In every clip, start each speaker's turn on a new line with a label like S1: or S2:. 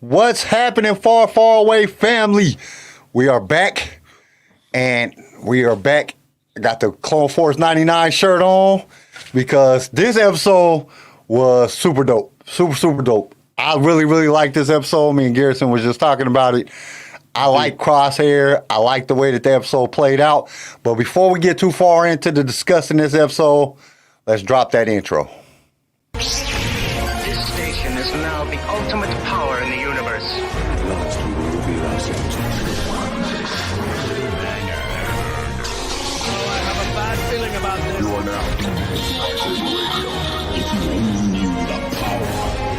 S1: What's happening, far, far away family? We are back, and we are back. I got the Clone Force 99 shirt on because this episode was super dope. Super dope. I really like this episode. Me and Garrison was just talking about it. I like Crosshair. I like the way that the episode played out. But before we get too far into the discussing this episode, let's drop that intro.
S2: This station is now the ultimate power in the universe.
S3: At last we will reveal ourselves.
S4: I have a bad feeling about this.
S3: You are now if you only knew the power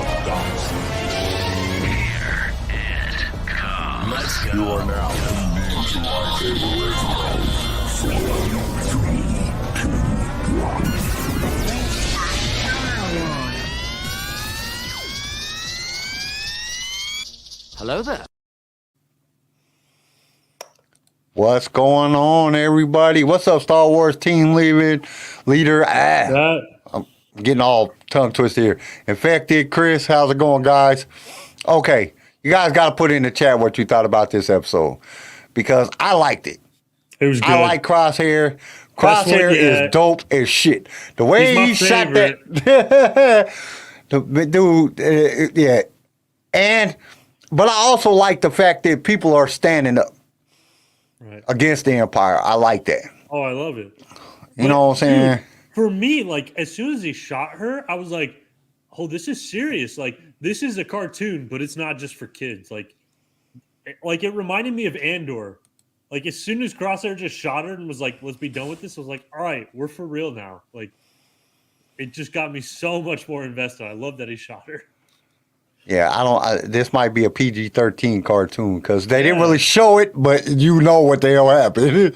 S3: of gods.
S2: Here it comes. Let's go.
S3: You are now tuned into LightSaber Radio. 4, 3, 2, 1.
S4: Hello there.
S1: What's going on, everybody? What's up, Star Wars team leader? I'm getting all tongue twisted here. Infected, Chris, how's it going, guys? Okay, you guys got to put in the chat what you thought about this episode because I liked it.
S5: It was good.
S1: I like Crosshair. Crosshair is dope as shit. The way he shot that, dude, yeah, but I also like the fact that people are standing up against the Empire. I like that.
S5: Oh, I love it.
S1: You know what I'm saying?
S5: Dude, for me, like, as soon as he shot her, I was like, oh, this is serious. Like, this is a cartoon, but it's not just for kids. Like it reminded me of Andor. Like, as soon as Crosshair just shot her and was like, let's be done with this, I was like, all right, we're for real now. Like, it just got me so much more invested. I love that he shot her.
S1: Yeah, this might be a PG-13 cartoon because they didn't really show it, but you know what the hell happened.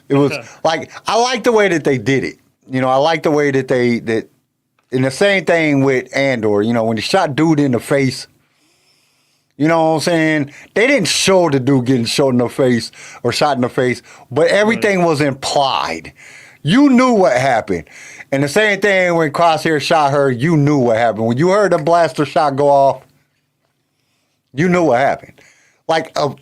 S1: It was like, I like the way that they did it. You know, I like the way that and the same thing with Andor, you know, when they shot dude in the face, you know what I'm saying? They didn't show the dude getting shot in the face or shot in the face, but everything was implied. You knew what happened. And the same thing when Crosshair shot her, you knew what happened. When you heard the blaster shot go off, you knew what happened. Like a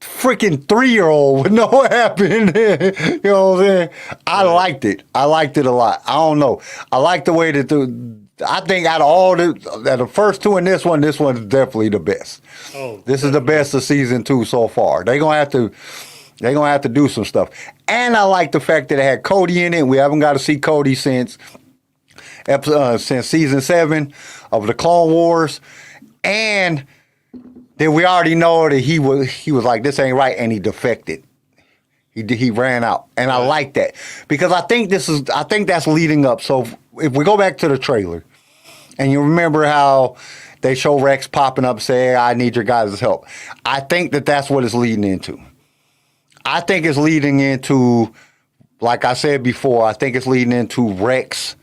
S1: freaking 3-year-old would know what happened. You know what I'm saying? I liked it. I liked it a lot. I don't know. I like the way that I think out of all the first two and this one's definitely the best.
S5: Oh,
S1: this is the best of season 2 so far. They're gonna have to do some stuff. And I like the fact that it had Cody in it. We haven't got to see Cody since season 7 of the Clone Wars. And then we already know that he was like, this ain't right, and he defected. He ran out. And I like that. Because I think that's leading up. So if we go back to the trailer, and you remember how they show Rex popping up saying, I need your guys' help. I think that's what it's leading into. I think it's leading into, like I said before, I think it's leading into Rex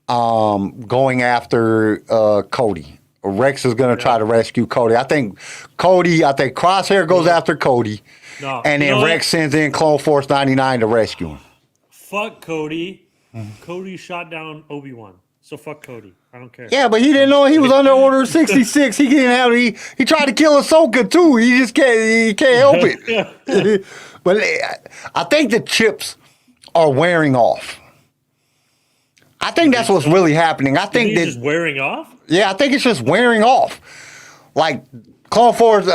S1: going after Cody. Rex is going to try to rescue Cody. I think Crosshair goes after Cody, and then Rex sends in Clone Force 99 to rescue him.
S5: Fuck Cody. Cody shot down Obi-Wan. So fuck Cody. I don't care.
S1: Yeah, but he didn't know he was under Order 66. He didn't have he tried to kill Ahsoka too. He just can't help it. But I think the chips are wearing off. I think that's what's really happening. I think
S5: just wearing off.
S1: Yeah, I think it's just wearing off. Like Clone Force,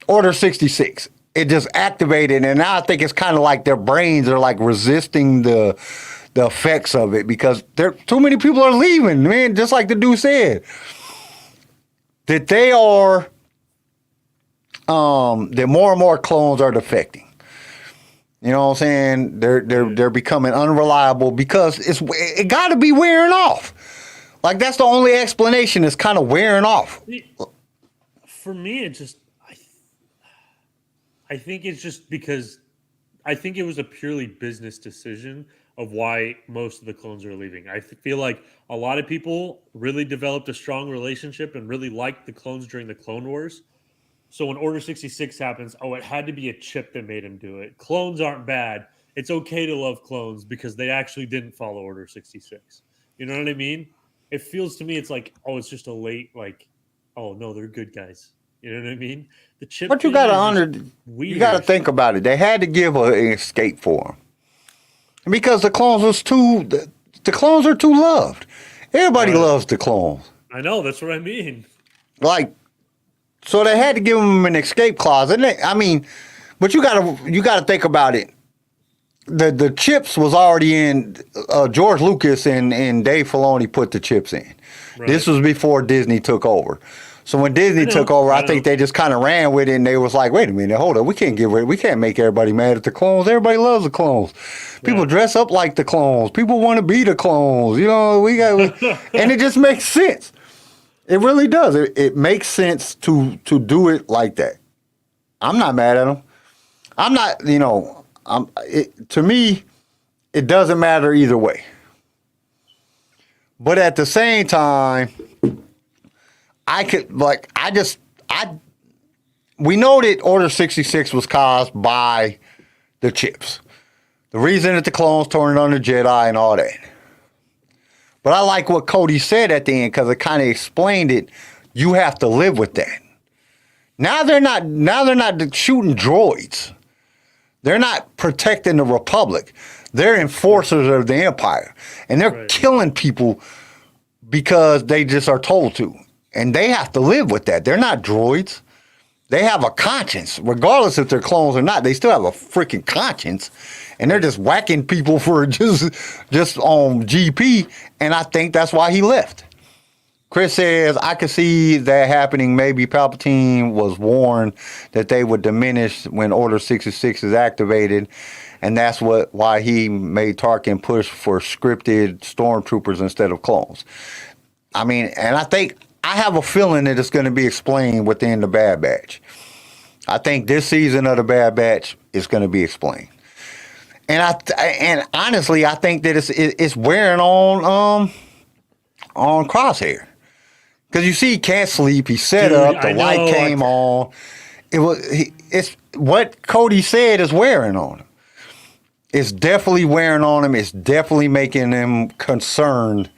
S1: Order 66. It just activated, and now I think it's kind of like their brains are like resisting the effects of it because too many people are leaving, man. Just like the dude said, that they are, that more and more clones are defecting. You know what I'm saying? They're becoming unreliable because it got to be wearing off. Like that's the only explanation. It's kind of wearing off.
S5: For me, it just I think it's just because I think it was a purely business decision of why most of the clones are leaving. I feel like a lot of people really developed a strong relationship and really liked the clones during the Clone Wars. So when Order 66 happens, it had to be a chip that made him do it. Clones aren't bad. It's okay to love clones because they actually didn't follow Order 66. You know what I mean? It feels to me it's like, it's just a late, like, oh no, they're good guys. You know what I mean? The chip.
S1: But you
S5: thing
S1: gotta
S5: is
S1: honor.
S5: just
S1: You gotta
S5: weird.
S1: think about it. They had to give an escape for him because the clones was too. The clones are too loved. Everybody
S5: Right.
S1: loves the clones.
S5: I know, that's what I mean.
S1: Like, so they had to give him an escape clause. And I mean, but you gotta think about it. The chips was already in. George Lucas and Dave Filoni put the chips in.
S5: Right.
S1: This was before Disney took over. So when Disney took over, I think they just kind of ran with it, and they was like, "Wait a minute, hold on, we can't make everybody mad at the clones. Everybody loves the clones. People dress up like the clones. People want to be the clones. You know, and it just makes sense. It really does. It makes sense to do it like that. I'm not mad at them. I'm not, to me, it doesn't matter either way. But at the same time, we know that Order 66 was caused by the chips. The reason that the clones turned on the Jedi and all that. But I like what Cody said at the end because it kind of explained it. You have to live with that. Now they're not shooting droids. They're not protecting the Republic. They're enforcers of the Empire. And they're killing people because they just are told to. And they have to live with that. They're not droids. They have a conscience. Regardless if they're clones or not, they still have a freaking conscience. And they're just whacking people for just on GP. And I think that's why he left. Chris says, I could see that happening. Maybe Palpatine was warned that they would diminish when Order 66 is activated. And that's why he made Tarkin push for scripted stormtroopers instead of clones. I mean, and I have a feeling that it's going to be explained within the Bad Batch. I think this season of the Bad Batch is going to be explained. And honestly, I think that it's wearing on Crosshair. Because you see, he can't sleep. He set up. The light came on. It's what Cody said is wearing on him. It's definitely wearing on him. It's definitely making him concerned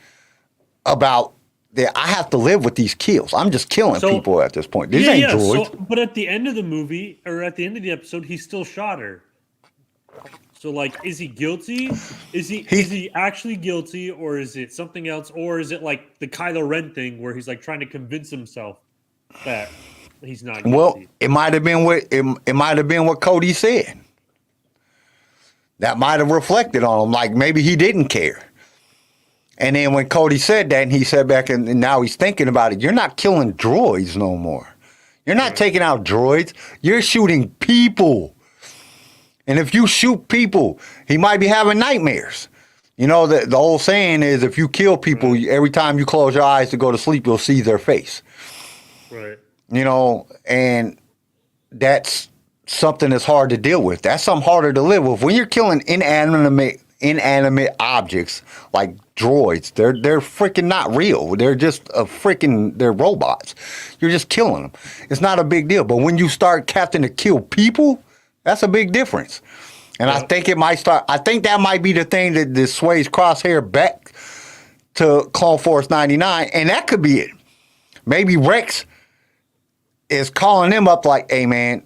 S1: about that. I have to live with these kills. I'm just killing people at this point. These ain't droids.
S5: But at the end of the movie, or at the end of the episode, he still shot her. So, like, is he guilty? Is he actually guilty, or is it something else, or is it like the Kylo Ren thing where he's like trying to convince himself that he's not guilty?
S1: Well, it might have been what Cody said. That might have reflected on him. Like maybe he didn't care. And then when Cody said that, and he said back, and now he's thinking about it. You're not killing droids no more. You're not taking out droids. You're shooting people. And if you shoot people, he might be having nightmares. You know, the old saying is if you kill people, every time you close your eyes to go to sleep, you'll see their face.
S5: Right.
S1: You know, and that's something that's hard to deal with. That's something harder to live with. When you're killing inanimate objects like droids, they're freaking not real. They're just they're robots. You're just killing them. It's not a big deal. But when you start having to kill people, that's a big difference. And I think that might be the thing that sways Crosshair back to Clone Force 99. And that could be it. Maybe Rex is calling them up like, hey man,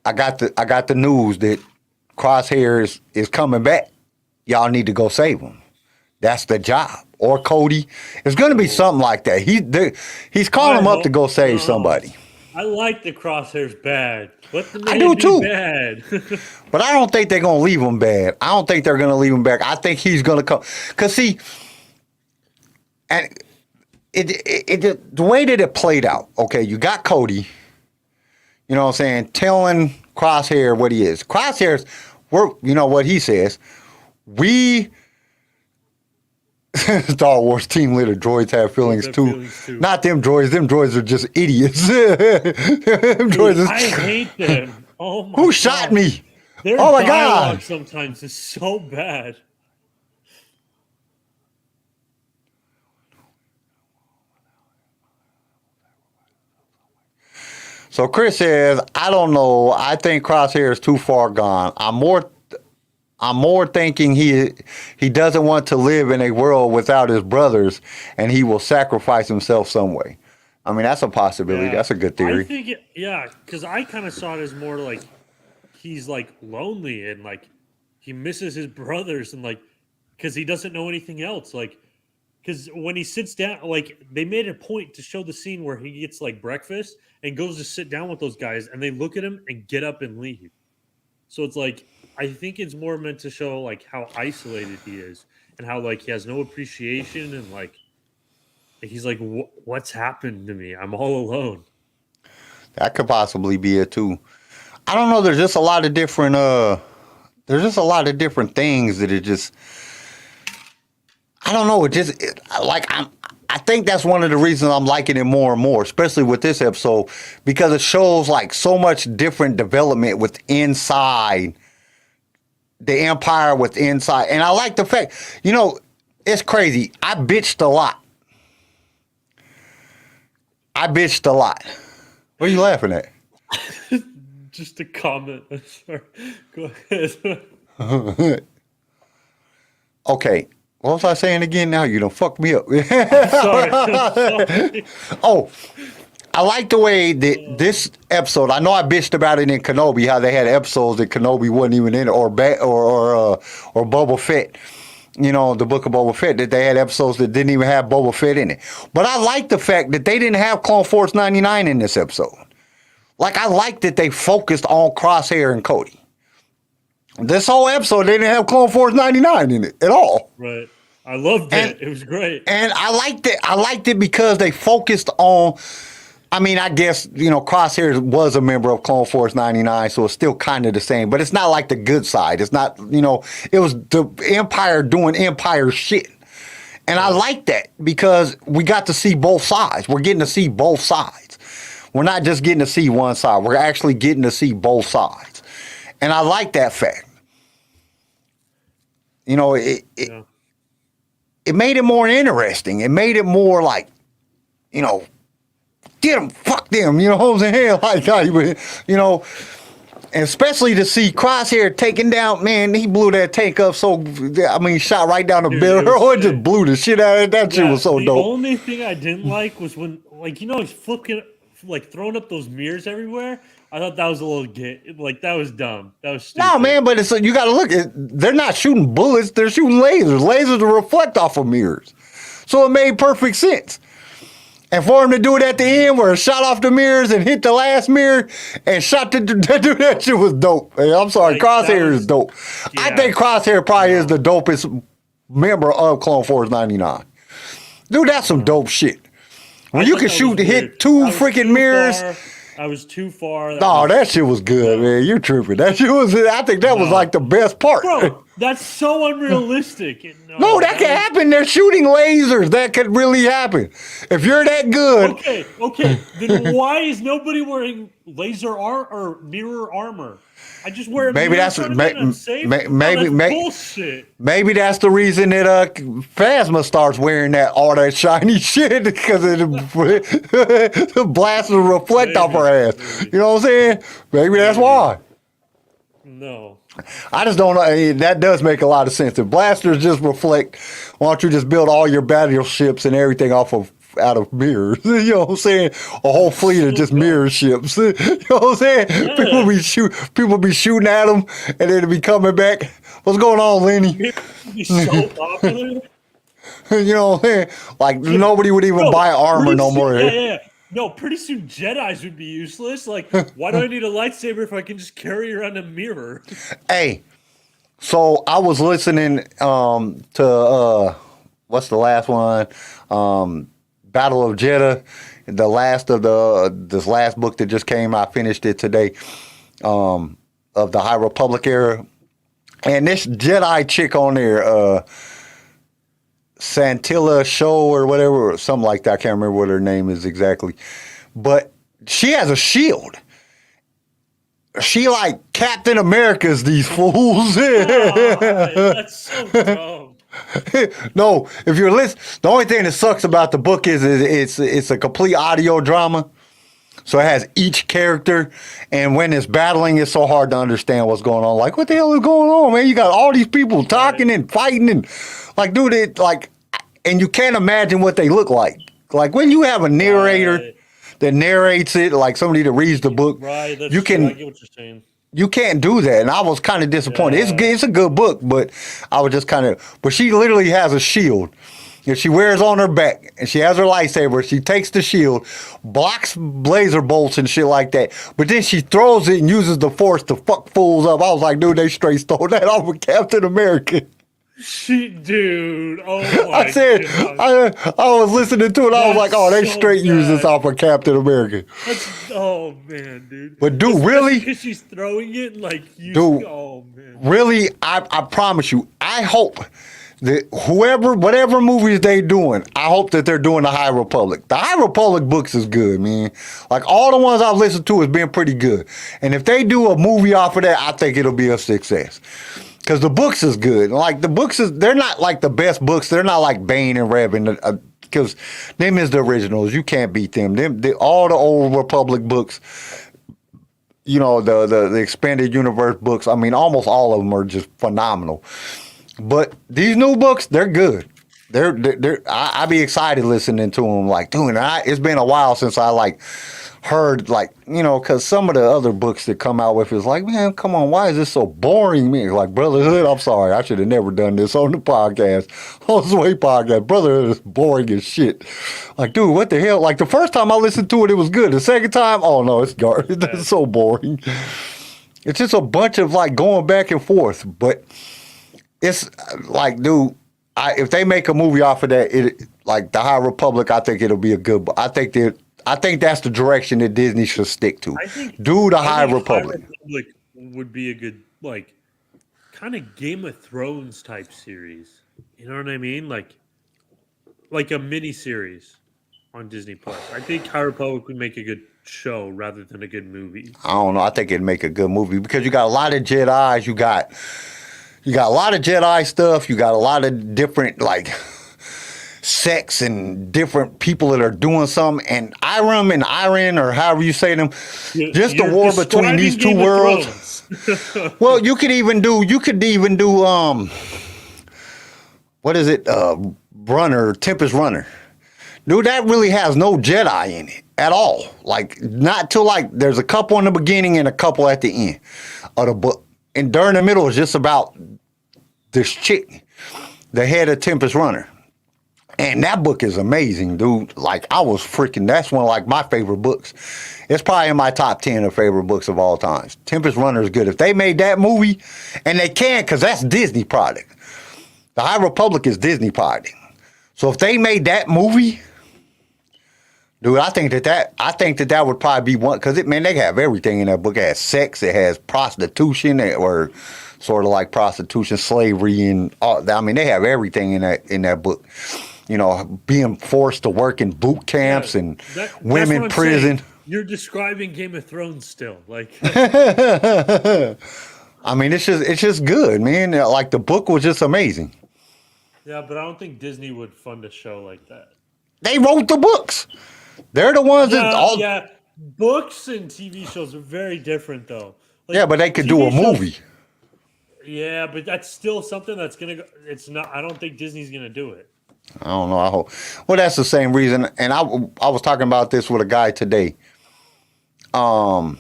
S1: I got the news that Crosshair is coming back. Y'all need to go save him. That's the job. Or Cody. It's going to be something like that. He's calling them up to go save somebody.
S5: I like the Crosshair's bad. Let the man
S1: I do too.
S5: Bad.
S1: But I don't think they're going to leave him bad. I don't think they're going to leave him back. I think he's going to come. Because see, and the way that it played out, okay, you got Cody, you know what I'm saying, telling Crosshair what he is. Crosshair's, you know what he says, we, Star Wars team leader, droids have feelings too. Not them droids. Them droids are just idiots.
S5: I hate them. Oh my
S1: Who shot me?
S5: Their
S1: oh my
S5: dialogue
S1: God.
S5: sometimes is so bad.
S1: So Chris says, I don't know. I think Crosshair is too far gone. I'm more thinking he doesn't want to live in a world without his brothers, and he will sacrifice himself some way. I mean, that's a possibility.
S5: Yeah.
S1: That's a good
S5: I
S1: theory.
S5: think, because I kind of saw it as more like he's like lonely and like he misses his brothers and like because he doesn't know anything else. Like, because when he sits down, like they made a point to show the scene where he gets like breakfast and goes to sit down with those guys and they look at him and get up and leave. So it's like, I think it's more meant to show like how isolated he is and how like he has no appreciation and like he's like, what's happened to me? I'm all alone.
S1: That could possibly be it too. I don't know. There's just a lot of different. Things that it just. I don't know. I think that's one of the reasons I'm liking it more and more, especially with this episode, because it shows like so much different development with inside the Empire, with inside, and I like the fact. It's crazy. I bitched a lot. What are you laughing at?
S5: Just a comment. Sorry. Go ahead.
S1: Okay. What was I saying again now? You done fucked me up.
S5: Sorry.
S1: Oh, I like the way that this episode, I know I bitched about it in Kenobi, how they had episodes that Kenobi wasn't even in, or Boba Fett. The book of Boba Fett, that they had episodes that didn't even have Boba Fett in it. But I like the fact that they didn't have Clone Force 99 in this episode. Like, I like that they focused on Crosshair and Cody. This whole episode, they didn't have Clone Force 99 in it at all.
S5: Right. I loved it. It was great.
S1: And I liked it. I liked it because they focused on, I guess, Crosshair was a member of Clone Force 99, so it's still kind of the same. But it's not like the good side. It's not, it was the Empire doing Empire shit. And I like that because we got to see both sides. We're getting to see both sides. We're not just getting to see one side. We're actually getting to see both sides. And I like that fact. It made it more interesting. It made it more like, get them, fuck them, you know what I'm saying? Like, and especially to see Crosshair taking down, man, he blew that tank up shot right down the middle. It just blew the shit out of it. That shit was so dope.
S5: The only thing I didn't like was when, he's flipping, throwing up those mirrors everywhere. I thought that was a little that was dumb. That was stupid.
S1: No, man, but you got to look. They're not shooting bullets. They're shooting lasers. Lasers will reflect off of mirrors. So it made perfect sense. And for him to do it at the end where it shot off the mirrors and hit the last mirror and shot that shit was dope. Hey, I'm sorry, Crosshair is dope. Yeah. I think Crosshair probably is the dopest member of Clone Force 99. Dude, that's some dope shit. When you can hit two freaking mirrors.
S5: I was too far.
S1: That shit was good, man. You're tripping. That shit was. I think that was like the best part.
S5: Bro, that's so unrealistic.
S1: No, that can happen. They're shooting lasers. That could really happen. If you're that good.
S5: Okay. Then why is nobody wearing laser or mirror armor? I just wear a mirror. That's bullshit. Maybe that's the reason that Phasma starts wearing all that shiny shit because the blasters reflect off her ass. You know what I'm saying? Maybe that's why. No.
S1: I just don't know. That does make a lot of sense. If blasters just reflect, why don't you just build all your battleships and everything out of mirrors? You know what I'm saying? A whole fleet of just mirror ships. You know what I'm saying? Yeah. People be shooting at them, and then they be coming back. What's going on, Lenny?
S5: Be so popular.
S1: You know what I'm saying? Like nobody would even buy armor no more.
S5: Yeah. No, pretty soon Jedis would be useless. Like, why do I need a lightsaber if I can just carry around a mirror?
S1: Hey, so I was listening to what's the last one? Battle of Jeddah, the last of this last book that just came. I finished it today, of the High Republic era, and this Jedi chick on there, Santilla Show or whatever, something like that. I can't remember what her name is exactly, but she has a shield. She like Captain America's these fools.
S5: That's so dumb.
S1: No, if you're listening, the only thing that sucks about the book is it's a complete audio drama. So it has each character, and when it's battling, it's so hard to understand what's going on. Like, what the hell is going on, man? You got all these people talking and fighting, and and you can't imagine what they look like. Like when you have a narrator, that narrates it, like somebody that reads the book.
S5: Right. That's
S1: You
S5: true.
S1: can
S5: I get what you're saying.
S1: you can't do that, and I was kind of disappointed.
S5: Yeah.
S1: It's a good book, but I was just kind of. But she literally has a shield. If she wears on her back, and she has her lightsaber, she takes the shield, blocks laser bolts and shit like that. But then she throws it and uses the Force to fuck fools up. I was like, dude, they straight stole that off of Captain America.
S5: Dude, oh my
S1: I said,
S5: God.
S1: I was listening to it. I was like, oh, they
S5: That's so
S1: straight use this
S5: bad.
S1: off of Captain America.
S5: Oh man, dude.
S1: But dude, really?
S5: Because she's throwing it like you.
S1: Dude.
S5: Oh man.
S1: Really, I promise you, I hope that whatever movies they doing, I hope that they're doing the High Republic. The High Republic books is good, man. Like all the ones I've listened to has been pretty good. And if they do a movie off of that, I think it'll be a success. Because the books is good. Like the books they're not like the best books. They're not like Bane and Revan. Because them is the originals. You can't beat them. All the old Republic books, you know, the expanded universe books. I mean, almost all of them are just phenomenal. But these new books, they're good. I be excited listening to them. Like, dude, it's been a while since I like heard like, you know, because some of the other books that come out with is like, man, come on, why is this so boring? Me like, Brotherhood, I'm sorry, I should have never done this on the podcast, on the Sway podcast. Brotherhood is boring as shit. Like, dude, what the hell? Like the first time I listened to it, it was good. The second time, oh no, it's garbage. It's so boring. It's just a bunch of like going back and forth, but. It's like, dude, if they make a movie off of that, like the High Republic, I think it'll be a good. I think that's the direction that Disney should stick to. Do the High Republic.
S5: High Republic would be a good like kind of Game of Thrones type series. You know what I mean? Like a mini series on Disney Plus. I think High Republic would make a good show rather than a good movie.
S1: I don't know. I think it'd make a good movie because you got a lot of Jedis. You got a lot of Jedi stuff. You got a lot of different, like, sects and different people that are doing something. And Iram and Iran, or however you say them, just the war between these two worlds. Well, you could even do, what is it? Tempest Runner. Dude, that really has no Jedi in it at all. Like, not till, like, there's a couple in the beginning and a couple at the end of the book. And during the middle is just about this chick, the head of Tempest Runner. And that book is amazing, dude. Like, that's one of, like, my favorite books. It's probably in my top 10 of favorite books of all time. Tempest Runner is good. If they made that movie, and they can, because that's Disney product. The High Republic is Disney product. So if they made that movie, dude, I think that would probably be one, because they have everything in that book. It has sex, it has prostitution, or sort of like prostitution, slavery, and all. I mean, they have everything in that book. You know, being forced to work in boot camps and women prison.
S5: Saying. You're describing Game of Thrones still, like.
S1: I mean, it's just good, man. Like the book was just amazing.
S5: Yeah, but I don't think Disney would fund a show like that.
S1: They wrote the books. They're the ones that all.
S5: Yeah, books and TV shows are very different, though. Like,
S1: yeah, but they could do a movie.
S5: Yeah, but that's still something that's gonna go. It's not. I don't think Disney's gonna do it.
S1: I don't know. I hope. Well, that's the same reason. And I was talking about this with a guy today. I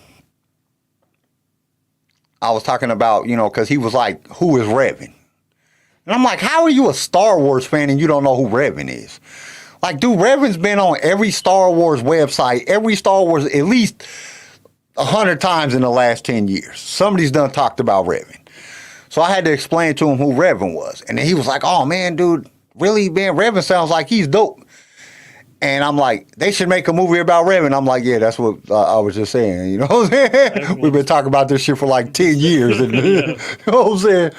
S1: was talking about, you know, because he was like, "Who is Revan?" And I'm like, "How are you a Star Wars fan and you don't know who Revan is?" Like, dude, Revan's been on every Star Wars website, every Star Wars at least 100 times in the last 10 years. Somebody's done talked about Revan. So I had to explain to him who Revan was. And then he was like, "Oh, man, dude, really, man, Revan sounds like he's dope." And I'm like, they should make a movie about Revan. I'm like, yeah, that's what I was just saying. You know what I'm saying? We've been talking about this shit for like 10 years. And, you know what I'm saying?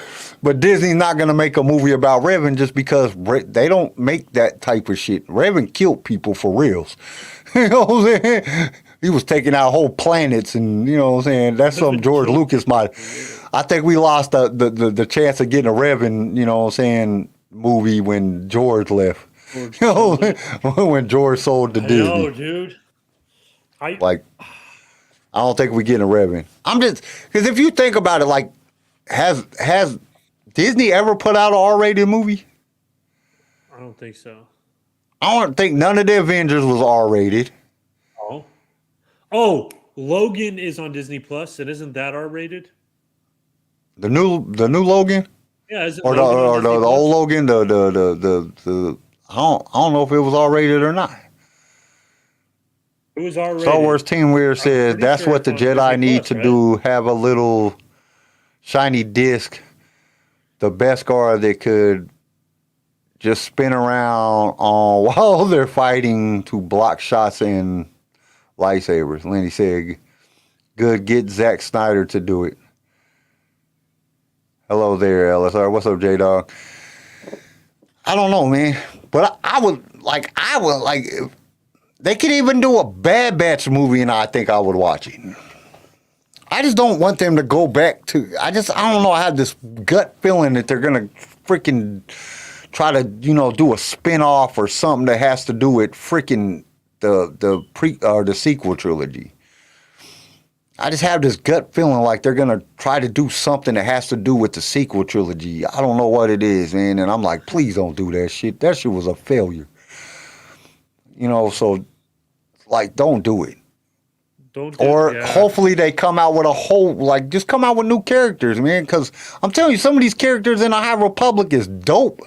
S1: But Disney's not going to make a movie about Revan just because they don't make that type of shit. Revan killed people for reals. You know what I'm saying? He was taking out whole planets, and you know what I'm saying? That's something George Lucas might. I think we lost the chance of getting a Revan, you know what I'm saying, movie when George left. You know, when George sold to Disney.
S5: No, dude.
S1: I don't think we're getting a Revan. I'm just because if you think about it, like, has Disney ever put out an R-rated movie?
S5: I don't think so.
S1: I don't think none of the Avengers was R-rated.
S5: Oh, Oh, Logan is on Disney Plus, and isn't that R-rated?
S1: The new Logan,
S5: Yeah, isn't
S1: or
S5: Logan on Disney
S1: the
S5: Plus?
S1: old Logan, the I don't know if it was R rated or not.
S5: It was R-rated.
S1: Star Wars Team Weir says
S5: pretty
S1: that's
S5: sure
S1: what the
S5: it's on
S1: Jedi
S5: Disney
S1: need
S5: Plus,
S1: to
S5: right?
S1: do. Have a little shiny disc, the Beskar that could just spin around on while they're fighting to block shots and lightsabers. Lenny said, "Good, get Zack Snyder to do it." Hello there, LSR. What's up, J Dog? I don't know, man, but I would like. If they could even do a Bad Batch movie, and I think I would watch it. I just don't want them to go back to. I don't know. I have this gut feeling that they're gonna freaking try to, do a spin-off or something that has to do with freaking the sequel trilogy. I just have this gut feeling like they're gonna try to do something that has to do with the sequel trilogy. I don't know what it is, man, and I'm like, please don't do that shit. That shit was a failure. So like, don't do it. Hopefully they come out with just come out with new characters, man. Because I'm telling you, some of these characters in the High Republic is dope.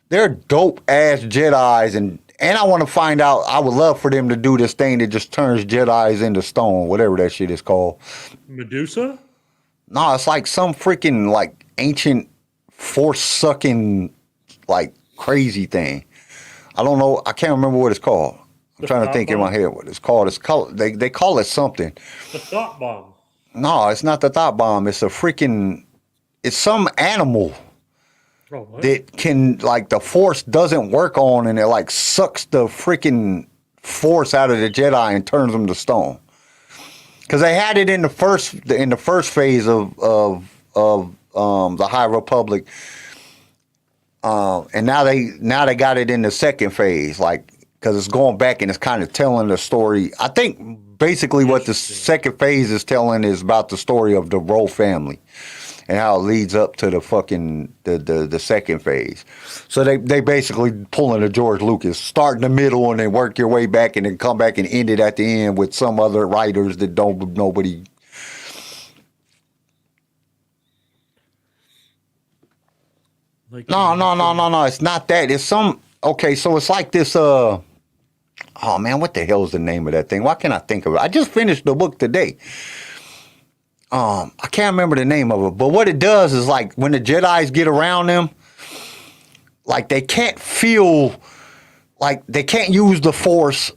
S1: They're dope ass Jedis, and I want to find out. I would love for them to do this thing that just turns Jedis into stone, whatever that shit is called.
S5: Medusa?
S1: No, it's like some freaking like ancient force sucking like crazy thing. I don't know. I can't remember what it's called. I'm trying to think in my head what it's called. They call it something.
S5: The thought bomb.
S1: No, it's not the thought bomb. It's it's some animal that can, like, the force doesn't work on, and it like sucks the freaking force out of the Jedi and turns them to stone. Because they had it in the first phase of the High Republic, and now they got it in the second phase, like. Because it's going back and it's kind of telling the story. I think basically what the second phase is telling is about the story of the Roe family and how it leads up to the fucking the second phase. So they basically pulling a George Lucas, start in the middle and then work your way back and then come back and end it at the end with some other writers that nobody. No. It's not that. It's some. Okay, so it's like this. Oh man, what the hell is the name of that thing? Why can't I think of it? I just finished the book today. I can't remember the name of it, but what it does is, like, when the Jedis get around them, like, they can't feel, like, they can't use the Force,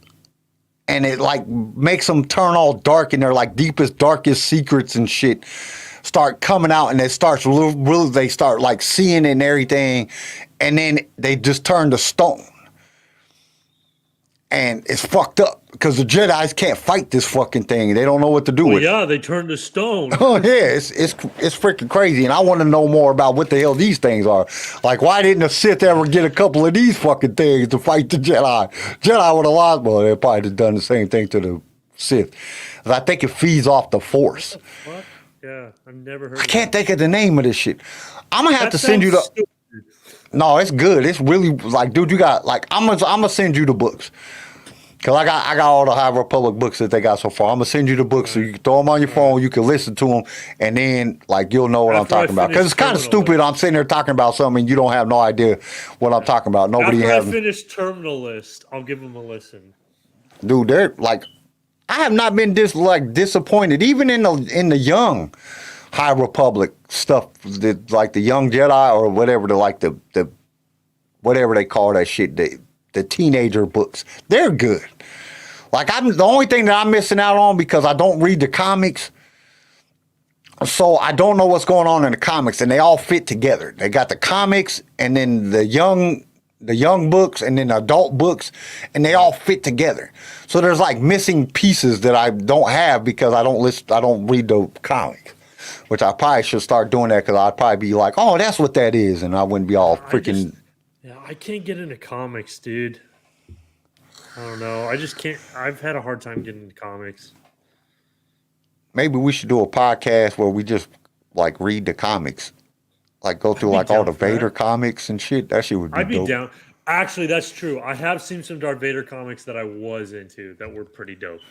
S1: and it like makes them turn all dark, and their like deepest, darkest secrets and shit start coming out, and it starts really they start like seeing it and everything, and then they just turn to stone. And it's fucked up because the Jedis can't fight this fucking thing. They don't know what to do with it.
S5: Yeah, they turned to stone.
S1: Oh yeah, it's freaking crazy. And I want to know more about what the hell these things are. Like, why didn't the Sith ever get a couple of these fucking things to fight the Jedi? Jedi would have lost. Well, they probably just done the same thing to the Sith. I think it feeds off the Force.
S5: What? Yeah, I've never heard.
S1: I can't think of the name of this shit. I'm gonna have to send you the.
S5: Stupid.
S1: No, it's good. It's really like, dude, you got like I'm gonna send you the books. Cause I got all the High Republic books that they got so far. I'm gonna send you the books so you can throw them on your phone. You can listen to them, and then like you'll know what I'm talking about. Cause it's kind of stupid. I'm sitting there talking about something and you don't have no idea what I'm talking about. Nobody
S5: After
S1: has.
S5: I finish Terminal List, I'll give them a listen.
S1: Dude, they're like, I have not been disappointed, even in the young High Republic stuff, like the Young Jedi or whatever, the whatever they call that shit, the teenager books. They're good. Like, the only thing that I'm missing out on, because I don't read the comics, so I don't know what's going on in the comics, and they all fit together. They got the comics, and then the young books, and then the adult books, and they all fit together. So there's like missing pieces that I don't have because I don't read the comics, which I probably should start doing that, because I'd probably be like, oh, that's what that is, and I wouldn't be all freaking.
S5: I can't get into comics, dude. I don't know. I just can't. I've had a hard time getting into comics.
S1: Maybe we should do a podcast where we just like read the comics, like go through like all the Vader comics and shit. That shit would be dope.
S5: I'd be down. Actually, that's true. I have seen some Darth Vader comics that I was into that were pretty dope.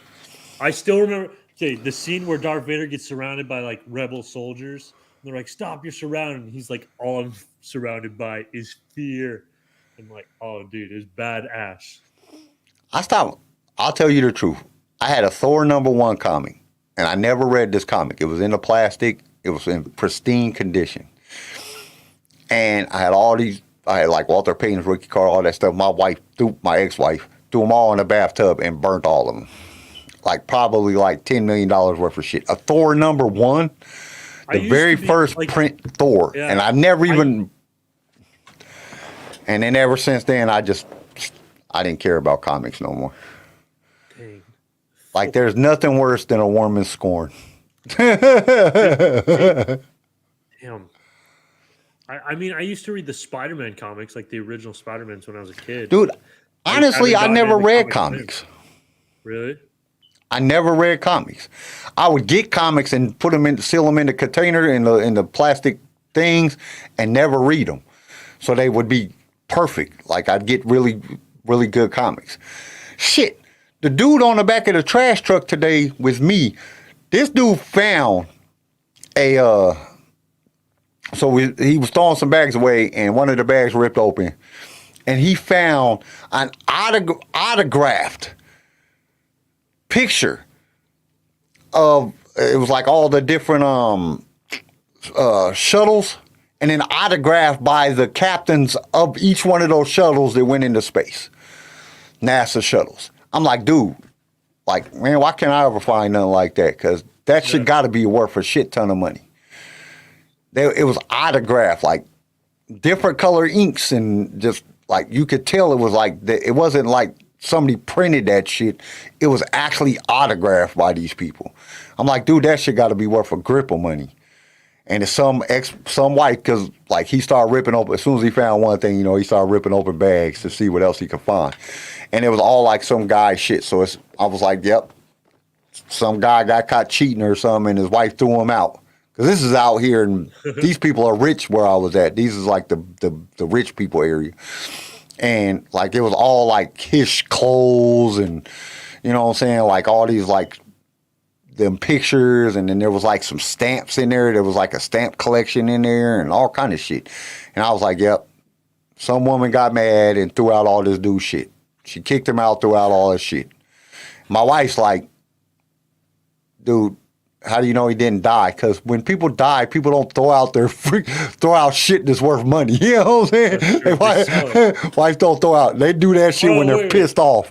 S5: I still remember the scene where Darth Vader gets surrounded by like rebel soldiers. And they're like, "Stop! You're surrounded." And he's like, "All I'm surrounded by is fear." I'm like, "Oh, dude, it's badass."
S1: I stopped. I'll tell you the truth. I had a Thor #1 comic, and I never read this comic. It was in the plastic. It was in pristine condition. And I had all these. I had like Walter Payton's rookie card, all that stuff. My ex-wife, threw them all in a bathtub and burnt all of them. Like probably like $10 million worth of shit. A Thor #1, the very first print Thor,
S5: yeah,
S1: and I never even. And then ever since then, I didn't care about comics no more.
S5: Dang.
S1: Like there's nothing worse than a woman scorned.
S5: Damn. I mean, I used to read the Spider-Man comics, like the original Spider-Mans when I was a kid.
S1: Dude, honestly, I never read comics.
S5: Really?
S1: I never read comics. I would get comics and put them in, seal them in the container in the plastic things, and never read them. So they would be perfect. Like I'd get really, really good comics. Shit, the dude on the back of the trash truck today with me, this dude found a. So he was throwing some bags away, and one of the bags ripped open, and he found an autographed picture of, it was like all the different shuttles, and then autographed by the captains of each one of those shuttles that went into space, NASA shuttles. I'm like, dude, like, man, why can't I ever find nothing like that? Because that shit got to be worth a shit ton of money. It was autographed, like different color inks, and just like you could tell it was like it wasn't like somebody printed that shit. It was actually autographed by these people. I'm like, dude, that shit got to be worth a grip of money. And it's some white, because like he started ripping open as soon as he found one thing. You know, he started ripping open bags to see what else he could find, and it was all like some guy shit. So I was like, yep, some guy got caught cheating or something, and his wife threw him out. Because this is out here, and these people are rich where I was at. These is like the rich people area. And like it was all like his clothes, and you know what I'm saying? Like all these like them pictures, and then there was like some stamps in there. There was like a stamp collection in there and all kind of shit. And I was like, yep, some woman got mad and threw out all this dude shit. She kicked him out, threw out all this shit. My wife's like, dude, how do you know he didn't die? Because when people die, people don't throw out shit that's worth money. You know what I'm saying? Wife don't throw out. They do that shit when they're pissed off.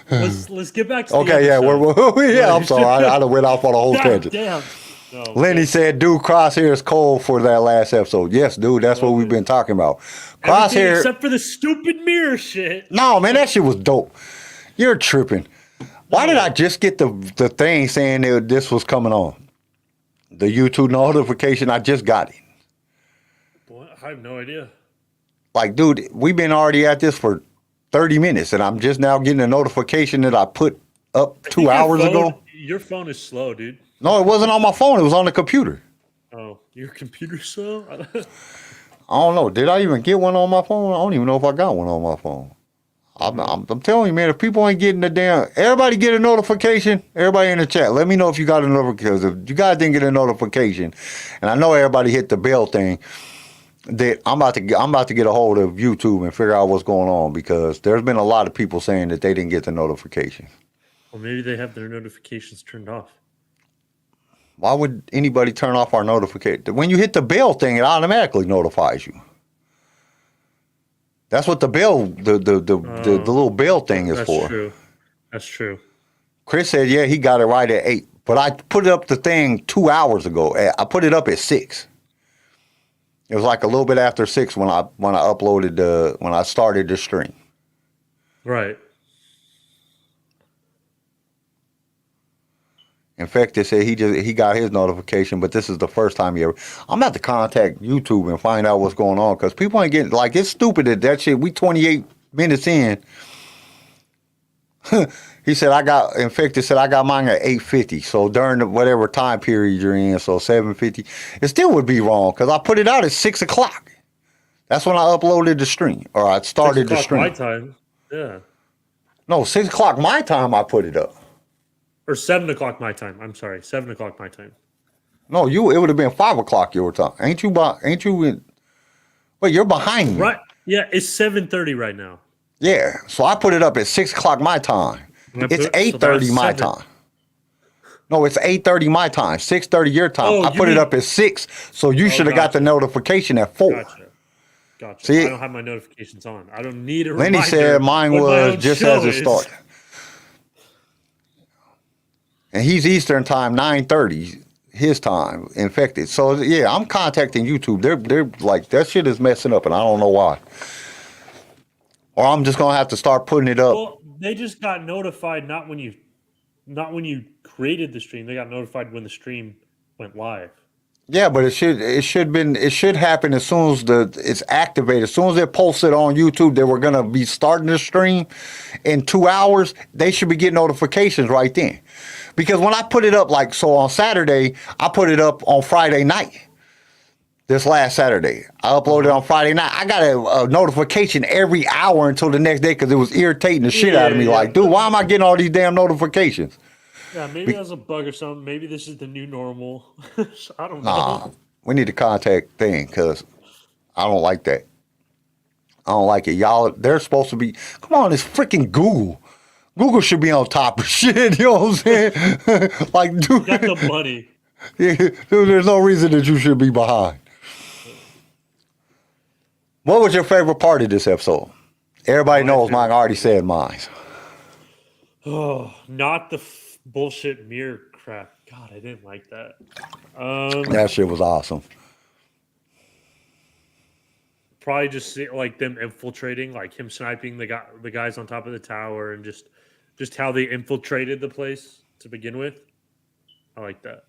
S5: Let's get back to
S1: okay,
S5: the episode.
S1: Yeah, I'm sorry. I done went off on a whole tangent.
S5: Damn. No,
S1: Lenny said, dude, Crosshair is cold for that last episode. Yes, dude, that's what we've been talking about.
S5: Everything
S1: Crosshair.
S5: except for the stupid mirror shit.
S1: No, man, that shit was dope. You're tripping. Why did I just get the thing saying that this was coming on? The YouTube notification, I just got it.
S5: Boy, I have no idea.
S1: Like, dude, we've been already at this for 30 minutes, and I'm just now getting a notification that I put up 2 hours ago.
S5: Your phone is slow, dude.
S1: No, it wasn't on my phone. It was on the computer.
S5: Oh, your computer's slow?
S1: I don't know. Did I even get one on my phone? I don't even know if I got one on my phone. I'm telling you, man, if people ain't getting the damn... Everybody get a notification. Everybody in the chat, let me know if you got a notification. If you guys didn't get a notification, and I know everybody hit the bell thing, that I'm about to get a hold of YouTube and figure out what's going on, because there's been a lot of people saying that they didn't get the notification.
S5: Well, maybe they have their notifications turned off.
S1: Why would anybody turn off our notification? When you hit the bell thing, it automatically notifies you. That's what the bell, the little bell thing is for.
S5: True. That's true.
S1: Chris said, yeah, he got it right at 8. But I put up the thing 2 hours ago. I put it up at 6. It was like a little bit after 6 when I uploaded when I started the stream.
S5: Right.
S1: In fact, they said he got his notification, but this is the first time he ever. I'm about to contact YouTube and find out what's going on, because people ain't getting, like, it's stupid that shit. We 28 minutes in. He said I got mine at 8:50. So during whatever time period you're in, so 7:50, it still would be wrong, because I put it out at 6 o'clock. That's when I uploaded the stream, or I started the stream.
S5: My time, yeah.
S1: No, 6 o'clock my time. I put it up.
S5: Or 7 o'clock my time. I'm sorry, 7 o'clock my time.
S1: No, it would have been 5 o'clock your time. Ain't you in? Wait, you're behind me.
S5: Right? Yeah, it's 7:30 right now.
S1: Yeah, so I put it up at 6 o'clock my time. It's 8:30 my time. No, it's 8:30 my time. 6:30 your time.
S5: Oh,
S1: I put it up at 6, so you should have got the notification at 4.
S5: Gotcha.
S1: See?
S5: I don't have my notifications on. I don't need a
S1: Lenny
S5: reminder
S1: said mine
S5: when my
S1: was
S5: own
S1: just
S5: show
S1: as it
S5: is.
S1: started. And he's Eastern time, 9:30 his time, infected. So yeah, I'm contacting YouTube. They're like, that shit is messing up, and I don't know why. Or I'm just gonna have to start putting it up.
S5: Well, they just got notified not when you created the stream. They got notified when the stream went live.
S1: Yeah, but it should happen as soon as it's activated. As soon as it posted on YouTube that we're gonna be starting the stream in 2 hours, they should be getting notifications right then. Because when I put it up, like, so on Saturday, I put it up on Friday night. This last Saturday, I uploaded on Friday night. I got a notification every hour until the next day because it was irritating the shit out of me.
S5: Yeah.
S1: Like, dude, why am I getting all these damn notifications?
S5: Yeah, maybe that's a bug or something. Maybe this is the new normal. I don't know.
S1: Nah, we need to contact thing because I don't like that. I don't like it. Y'all, they're supposed to be, come on, it's freaking Google. Google should be on top of shit, you know what I'm saying? Like, dude,
S5: Got the money.
S1: yeah, dude, there's no reason that you should be behind. What was your favorite part of this episode? Everybody knows mine. I already said mine.
S5: Oh, not the bullshit mirror crap. God, I didn't like that.
S1: That shit was awesome.
S5: Probably just like them infiltrating, like him sniping the guys on top of the tower, and just how they infiltrated the place to begin with. I like that.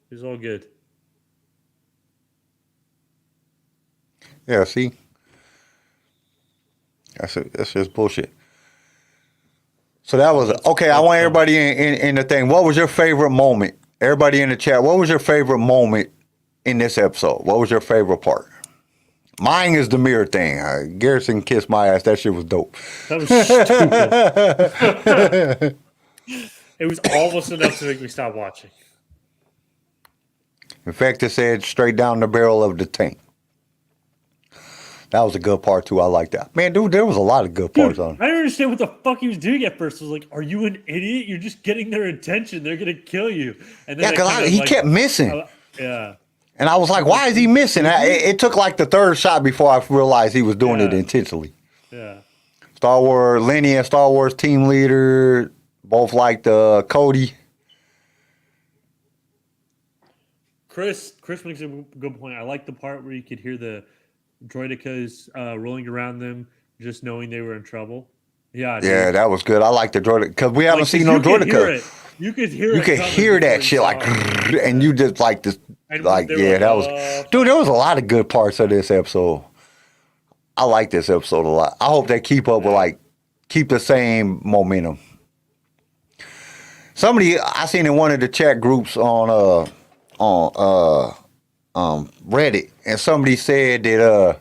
S5: It was all good.
S1: Yeah, see? That's just bullshit. So that was, okay, I want everybody in the thing. What was your favorite moment? Everybody in the chat, what was your favorite moment in this episode? What was your favorite part? Mine is the mirror thing. Garrison kissed my ass. That shit was dope.
S5: That was stupid. It was almost enough to make me stop watching.
S1: In fact, it said straight down the barrel of the tank. That was a good part too. I like that. Man, dude, there was a lot of good parts on it.
S5: I didn't understand what the fuck he was doing at first. I was like, are you an idiot? You're just getting their attention. They're going to kill you. And then
S1: Yeah, because he kept missing.
S5: Yeah.
S1: And I was like, why is he missing? It took like the third shot before I realized he was doing it intentionally.
S5: Yeah.
S1: Star Wars, Lenny and Star Wars team leader, both liked Cody.
S5: Chris makes a good point. I like the part where you could hear the droidicas rolling around them, just knowing they were in trouble. Yeah. Dude.
S1: Yeah, that was good. I like the droidica because we haven't seen no droidica.
S5: You could hear it.
S1: You could hear that shit like, and you just like this, like, yeah, that was, dude, there was a lot of good parts of this episode. I like this episode a lot. I hope they keep up with keep the same momentum. Somebody I seen in one of the chat groups on Reddit, and somebody said that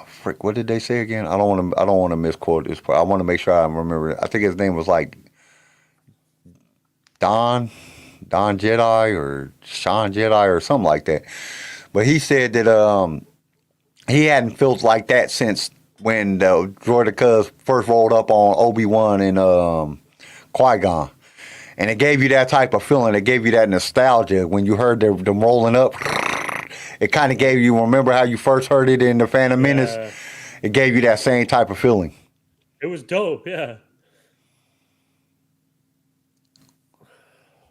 S1: frick, what did they say again? I don't want to misquote this part. I want to make sure I remember it. I think his name was like Don Jedi or Sean Jedi or something like that. But he said that he hadn't felt like that since when the droidicas first rolled up on Obi-Wan and Qui-Gon. And it gave you that type of feeling. It gave you that nostalgia when you heard them rolling up. It kind of gave you, remember how you first heard it in the Phantom Menace? It gave you that same type of feeling.
S5: It was dope, yeah.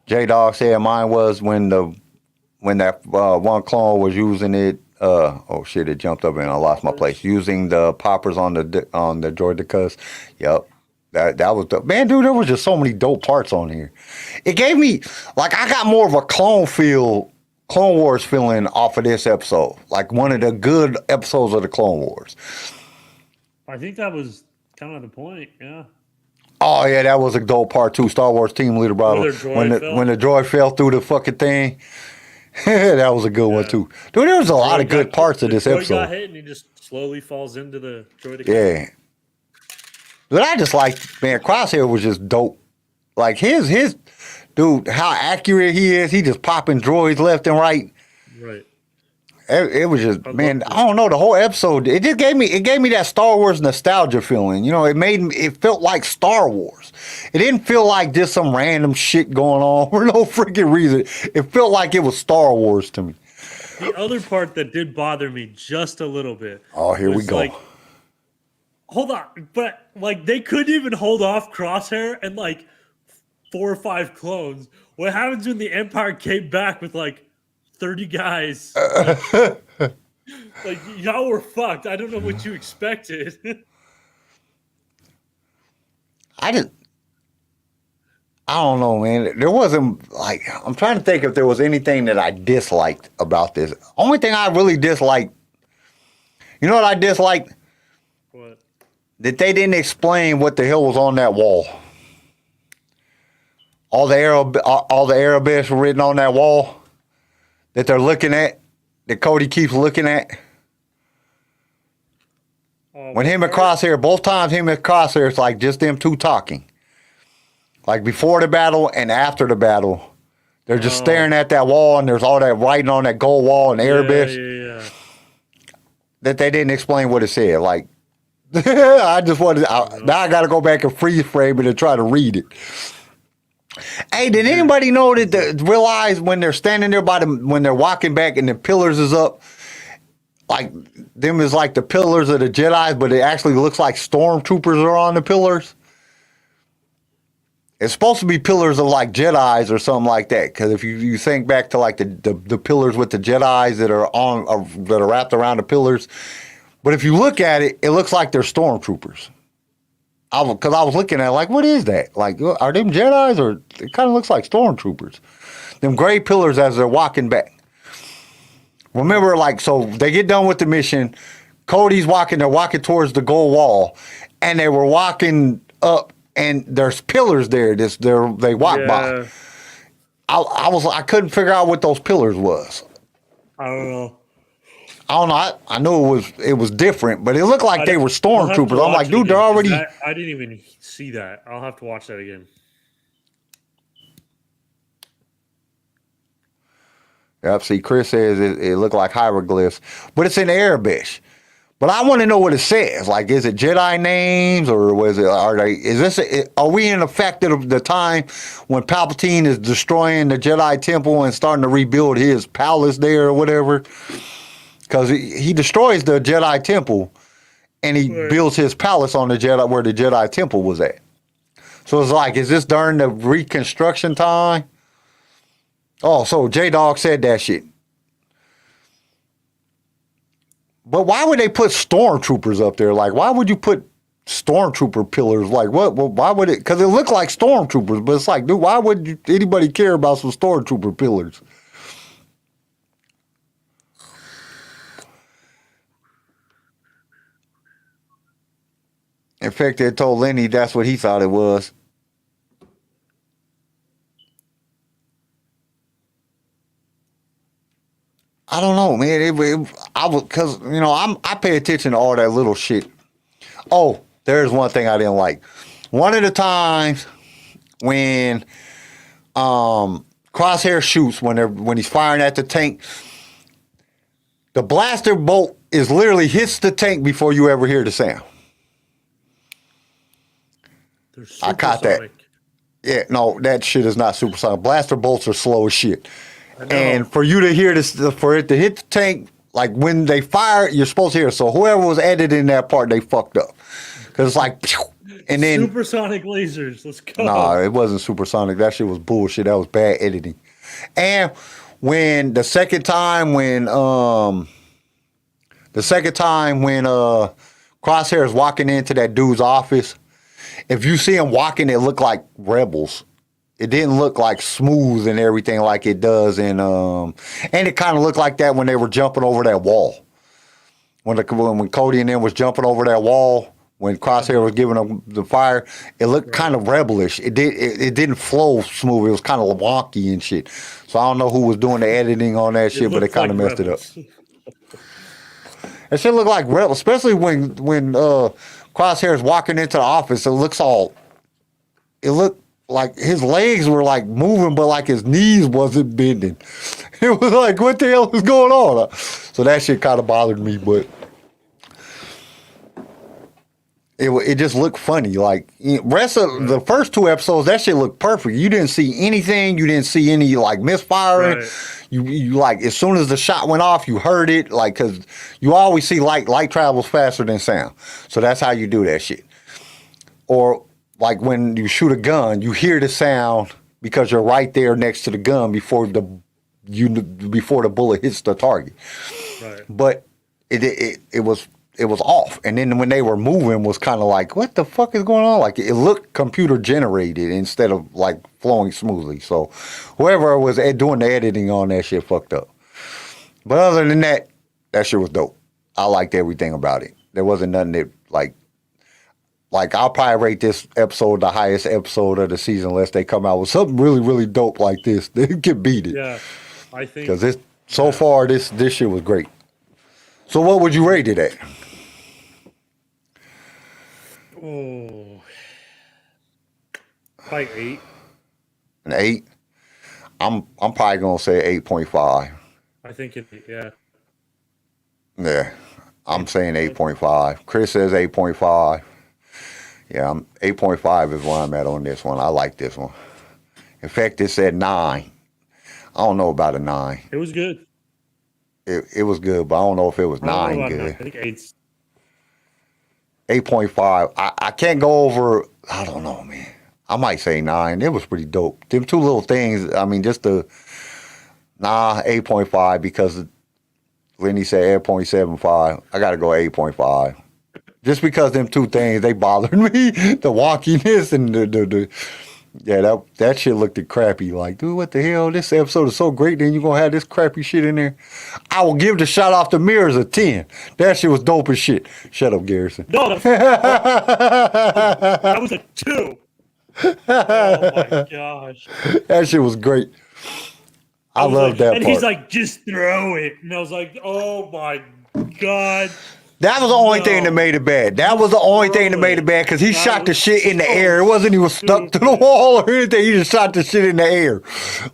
S1: J-Dog said mine was when that one clone was using it. Oh shit! It jumped up and I lost my place. Using the poppers on the droidicas. Yep. That was dope. Man, dude, there was just so many dope parts on here. It gave me, like, I got more of a Clone Wars feeling off of this episode. Like one of the good episodes of the Clone Wars.
S5: I think that was kind of the point, yeah.
S1: Oh yeah, that was a dope part too. Star Wars team leader battle. When the droid fell through the fucking thing. That was a good one too. Dude, there was a lot of good parts of this episode.
S5: Got hit and he just slowly falls into the droid.
S1: Yeah. But I just like, man, Crosshair was just dope. Like his dude, how accurate he is. He just popping droids left and right.
S5: Right.
S1: It was just, man,
S5: loved it.
S1: I don't know, the whole episode, it just gave me that Star Wars nostalgia feeling. You know, it felt like Star Wars. It didn't feel like just some random shit going on for no freaking reason. It felt like it was Star Wars to me.
S5: The other part that did bother me just a little bit.
S1: Oh, here we
S5: was
S1: go.
S5: Like, hold on, but like they couldn't even hold off Crosshair and like 4 or 5 clones. What happens when the Empire came back with like 30 guys? Like y'all were fucked. I don't know what you expected.
S1: I don't know, man. There wasn't, like, I'm trying to think if there was anything that I disliked about this. Only thing I really disliked, you know what I disliked?
S5: What?
S1: That they didn't explain what the hell was on that wall. All the Arabics were written on that wall that they're looking at, that Cody keeps looking at. When him and Crosshair, both times him and Crosshair, it's like just them two talking. Like before the battle and after the battle. They're just staring at that wall and there's all that writing on that gold wall in Arabic.
S5: Yeah.
S1: That they didn't explain what it said. Like, I just wanted, now I got to go back and freeze frame it and try to read it. Hey, did anybody know that realize when they're standing there when they're walking back and the pillars is up, like them is like the pillars of the Jedi, but it actually looks like stormtroopers are on the pillars? It's supposed to be pillars of like Jedis or something like that. Because if you think back to like the pillars with the Jedis that are wrapped around the pillars, but if you look at it, it looks like they're stormtroopers. Because I was looking at it like, what is that? Like, are them Jedis or it kind of looks like stormtroopers? Them gray pillars as they're walking back. Remember, like, so they get done with the mission. Cody's walking. They're walking towards the gold wall, and they were walking up. And there's pillars there. They walk by. I couldn't figure out what those pillars was.
S5: I don't know.
S1: I knew it was different, but it looked like they were stormtroopers. I'm like, dude, they're already.
S5: I didn't even see that. I'll have to watch that again.
S1: Yep. See, Chris says it looked like hieroglyphs, but it's in Arabic. But I want to know what it says. Like, is it Jedi names or are we in effect of the time when Palpatine is destroying the Jedi temple and starting to rebuild his palace there or whatever? Because he destroys the Jedi temple and he builds his palace on the Jedi where the Jedi temple was at. So it's like, is this during the Reconstruction time? Oh, so J-Dog said that shit. But why would they put stormtroopers up there? Like, why would you put stormtrooper pillars? Like, what? Well, why would it? Because it looked like stormtroopers, but it's like, dude, why would anybody care about some stormtrooper pillars? In fact, they told Lenny that's what he thought it was. I don't know, man. I was because I pay attention to all that little shit. Oh, there's one thing I didn't like. One of the times when Crosshair shoots when he's firing at the tank, the blaster bolt is literally hits the tank before you ever hear the sound. I caught that. Yeah, no, that shit is not supersonic. Blaster bolts are slow as shit. And for you to hear this, for it to hit the tank, like when they fire, you're supposed to hear. So whoever was editing that part, they fucked up. Because it's like, and then
S5: supersonic lasers. Let's go.
S1: No, it wasn't supersonic. That shit was bullshit. That was bad editing. And when the second time when Crosshair is walking into that dude's office, if you see him walking, it looked like Rebels. It didn't look like smooth and everything like it does in and it kind of looked like that when they were jumping over that wall. When Cody and them was jumping over that wall, when Crosshair was giving them the fire, it looked kind of rebelish. It didn't flow smooth. It was kind of wonky and shit. So I don't know who was doing the editing on that shit, but it kind of messed it up. That shit looked like Rebels, especially when Crosshair's walking into the office. It looked like his legs were like moving, but like his knees wasn't bending. It was like, what the hell is going on? So that shit kind of bothered me, but it just looked funny. Like rest of the first 2 episodes, that shit looked perfect. You didn't see anything. You didn't see any like misfiring.
S5: Right.
S1: You like as soon as the shot went off, you heard it. Like because you always see light travels faster than sound. So that's how you do that shit. Or like when you shoot a gun, you hear the sound because you're right there next to the gun before the bullet hits the target.
S5: Right.
S1: But it was off, and then when they were moving, was kind of like, what the fuck is going on? Like it looked computer generated instead of like flowing smoothly. So whoever was doing the editing on that shit fucked up. But other than that, that shit was dope. I liked everything about it. There wasn't nothing that like I'll probably rate this episode the highest episode of the season unless they come out with something really, really dope like this. They can beat it.
S5: Yeah, I think
S1: Because so far this shit was great. So what would you rate it at?
S5: Oh, like 8.
S1: An 8? I'm probably gonna say 8.5.
S5: I think it. Yeah.
S1: Yeah, I'm saying 8.5. Chris says 8.5. Yeah, 8.5 is where I'm at on this one. I like this one. In fact, it said 9. I don't know about a 9.
S5: It was good.
S1: It was good, but I don't know if it was
S5: I don't know
S1: 9
S5: about
S1: good.
S5: 9. I think 8's.
S1: 8.5. I can't go over. I don't know, man. I might say 9. It was pretty dope. Them 2 little things. I mean, just 8.5 because Lenny said 8.75. I got to go 8.5. Just because them 2 things, they bothered me. The wonkiness and yeah, that shit looked crappy. Like, dude, what the hell? This episode is so great, then you're going to have this crappy shit in there? I will give the shot off the mirrors a 10. That shit was dope as shit. Shut up, Garrison.
S5: No, that was a 2. Oh my gosh.
S1: That shit was great. I love that
S5: and
S1: part.
S5: he's like, just throw it. And I was like, oh my God.
S1: That was the only thing that made it bad. That was the only thing that made it bad because he shot the shit in the air. It wasn't even stuck to the wall or anything. He just shot the shit in the air.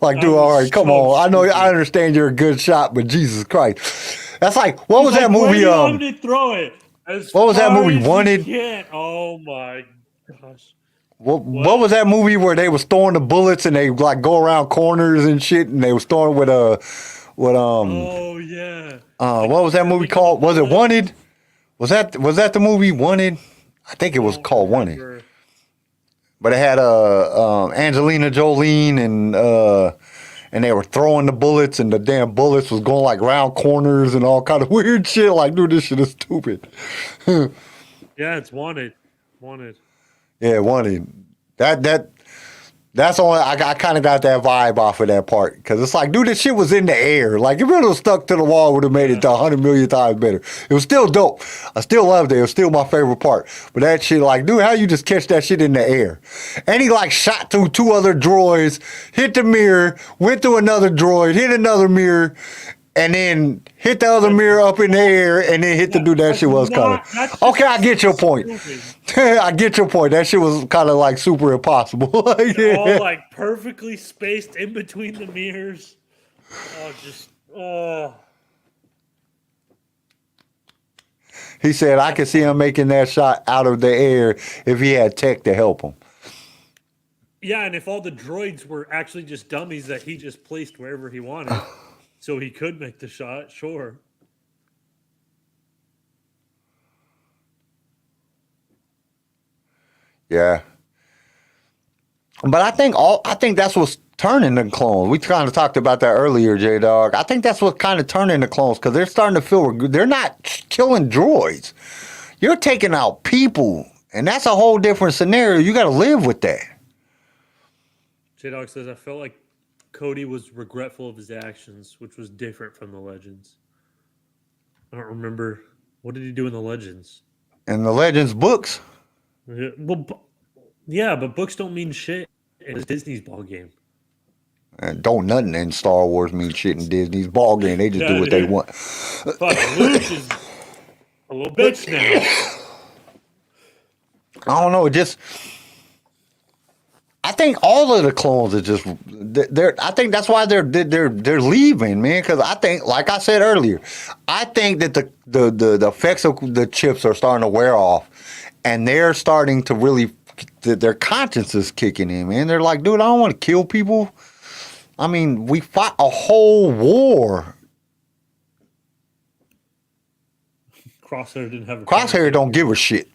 S1: Like, dude, all right, come on. I know, I understand you're a good shot, but Jesus Christ. That's like, what was that movie?
S5: Where do you want me to throw it?
S1: What was that movie? Wanted?
S5: Oh my gosh.
S1: What was that movie where they was throwing the bullets and they like go around corners and shit and they was throwing with
S5: Oh yeah.
S1: what was that movie called? Was it Wanted? Was that the movie Wanted? I think it was called Wanted. But it had Angelina Jolie and they were throwing the bullets and the damn bullets was going like round corners and all kind of weird shit. Like, dude, this shit is stupid.
S5: Yeah, it's Wanted. Wanted.
S1: Yeah, Wanted. That's only I kind of got that vibe off of that part because it's like, dude, this shit was in the air. Like, if it was stuck to the wall, would have made it 100 million times better. It was still dope. I still loved it. It was still my favorite part. But that shit, like, dude, how you just catch that shit in the air? And he like shot through 2 other droids, hit the mirror, went through another droid, hit another mirror, and then hit the other mirror up in the air, and then hit the dude. That shit was kind of okay. I get your point. I get your point. That shit was kind of like super impossible.
S5: All like perfectly spaced in between the mirrors.
S1: He said I could see him making that shot out of the air if he had tech to help him.
S5: Yeah, and if all the droids were actually just dummies that he just placed wherever he wanted. So he could make the shot, sure.
S1: Yeah. But I think that's what's turning the clones. We kind of talked about that earlier, J-Dog. I think that's what's kind of turning the clones because they're starting to feel they're not killing droids. You're taking out people, and that's a whole different scenario. You got to live with that.
S5: J-Dog says, I felt like Cody was regretful of his actions, which was different from the Legends. I don't remember. What did he do in the Legends?
S1: In the Legends books?
S5: Yeah, but books don't mean shit. It's Disney's ball game.
S1: And don't nothing in Star Wars mean shit in Disney's ball game. They just do what they want.
S5: Fucking Luke is a little bitch now.
S1: I don't know. I think all of the clones are just. I think that's why they're leaving, man. Because I think, like I said earlier, I think that the effects of the chips are starting to wear off, and they're starting to really. Their conscience is kicking in, man. They're like, dude, I don't want to kill people. I mean, we fought a whole war.
S5: Crosshair didn't have a
S1: Crosshair don't give a shit.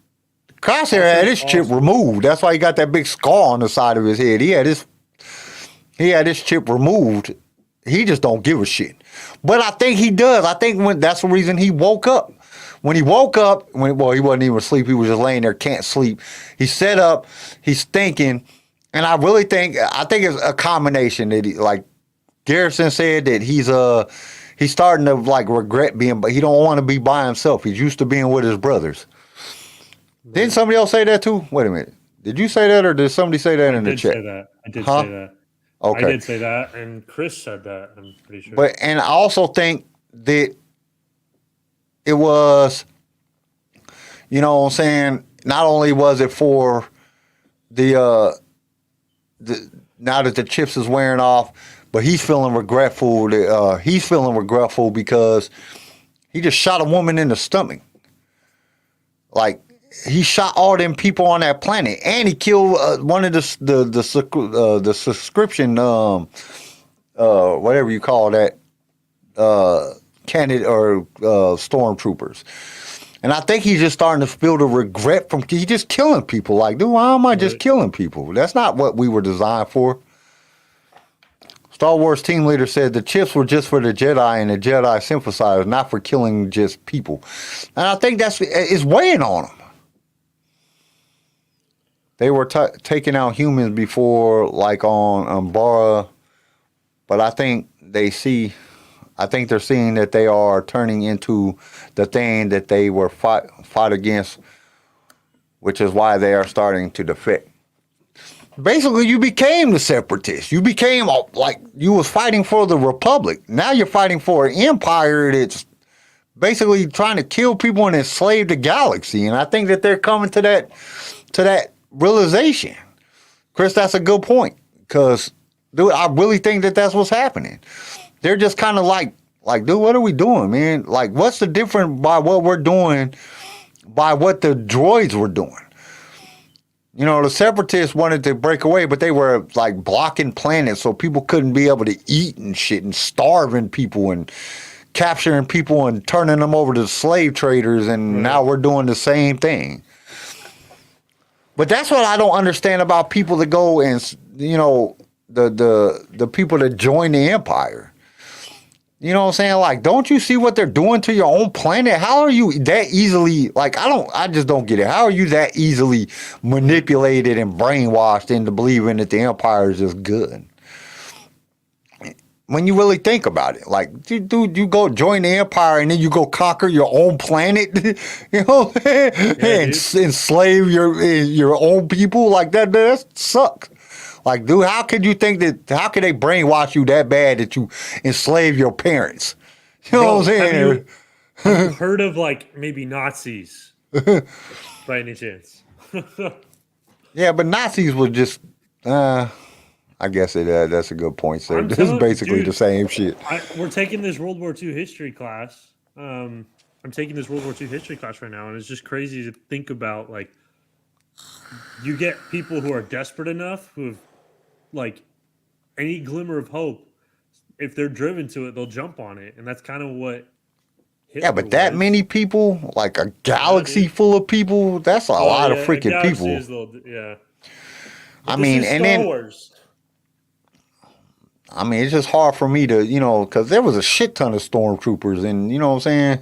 S1: Crosshair had his chip removed. That's why he got that big scar on the side of his head. He had his chip removed. He just don't give a shit. But I think he does. I think that's the reason he woke up. When he woke up, he wasn't even asleep. He was just laying there, can't sleep. He sat up. He's thinking, and I think it's a combination that like Garrison said that he's starting to like regret being, but he don't want to be by himself. He's used to being with his brothers. Didn't somebody else say that too? Wait a minute. Did you say that, or did somebody say that in the chat?
S5: I did say that.
S1: Okay.
S5: I did say that, and Chris said that. I'm pretty sure.
S1: But and I also think that it was, you know what I'm saying, not only was it for the now that the chips is wearing off, but he's feeling regretful. He's feeling regretful because he just shot a woman in the stomach. Like, he shot all them people on that planet, and he killed one of the subscription whatever you call that candidate or stormtroopers. And I think he's just starting to feel the regret from he just killing people. Like, dude, why am I just killing people? That's not what we were designed for. Star Wars team leader said the chips were just for the Jedi and the Jedi sympathizers, not for killing just people. And I think it's weighing on them. They were taking out humans before, like on Umbara, but I think they're seeing that they are turning into the thing that they were fought against, which is why they are starting to defect. Basically, you became the Separatist. You became like you was fighting for the Republic. Now you're fighting for an empire that's basically trying to kill people and enslave the galaxy. And I think that they're coming to that realization. Chris, that's a good point. Because, dude, I really think that that's what's happening. They're just kind of like, dude, what are we doing, man? Like, what's the difference by what we're doing by what the droids were doing? You know, the Separatists wanted to break away, but they were like blocking planets so people couldn't be able to eat and shit and starving people and capturing people and turning them over to slave traders. And now we're doing the same thing. But that's what I don't understand about people that go and, you know, the people that join the empire. You know what I'm saying? Like, don't you see what they're doing to your own planet? How are you that easily, like, I just don't get it. How are you that easily manipulated and brainwashed into believing that the empire is just good? When you really think about it, like, dude, you go join the empire and then you go conquer your own planet, you know, and enslave your own people like that. That sucks. Like, dude, how could they brainwash you that bad that you enslave your parents? You know what I'm saying?
S5: Have you heard of, like, maybe Nazis by any chance?
S1: Yeah, but Nazis were just, I guess that's a good point, sir. This is basically the same shit.
S5: We're taking this World War II history class. I'm taking this World War II history class right now, and it's just crazy to think about, like, you get people who are desperate enough, who have, like, any glimmer of hope, if they're driven to it, they'll jump on it. And that's kind of what Hitler
S1: but that
S5: was.
S1: many people, like a galaxy full of people, that's a lot of freaking people. I mean, and then
S5: Wars.
S1: I mean, it's just hard for me to, you know, because there was a shit ton of stormtroopers, and you know what I'm saying?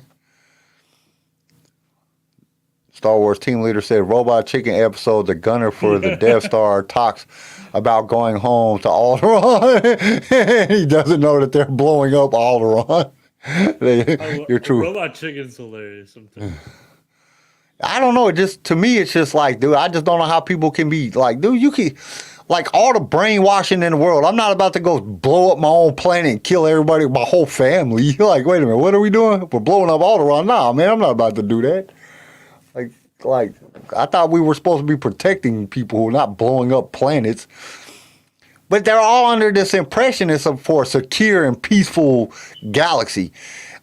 S1: Star Wars team leader said Robot Chicken episode, the gunner for the Death Star talks about going home to Alderaan. He doesn't know that they're blowing up Alderaan. You're true.
S5: Robot Chicken's hilarious sometimes.
S1: I don't know. To me, it's just like, dude, I just don't know how people can be like, dude, you can, like, all the brainwashing in the world. I'm not about to go blow up my own planet and kill everybody, my whole family. You're like, wait a minute, what are we doing? We're blowing up Alderaan. Nah, man, I'm not about to do that. Like, I thought we were supposed to be protecting people, not blowing up planets. But they're all under this impression it's for a secure and peaceful galaxy.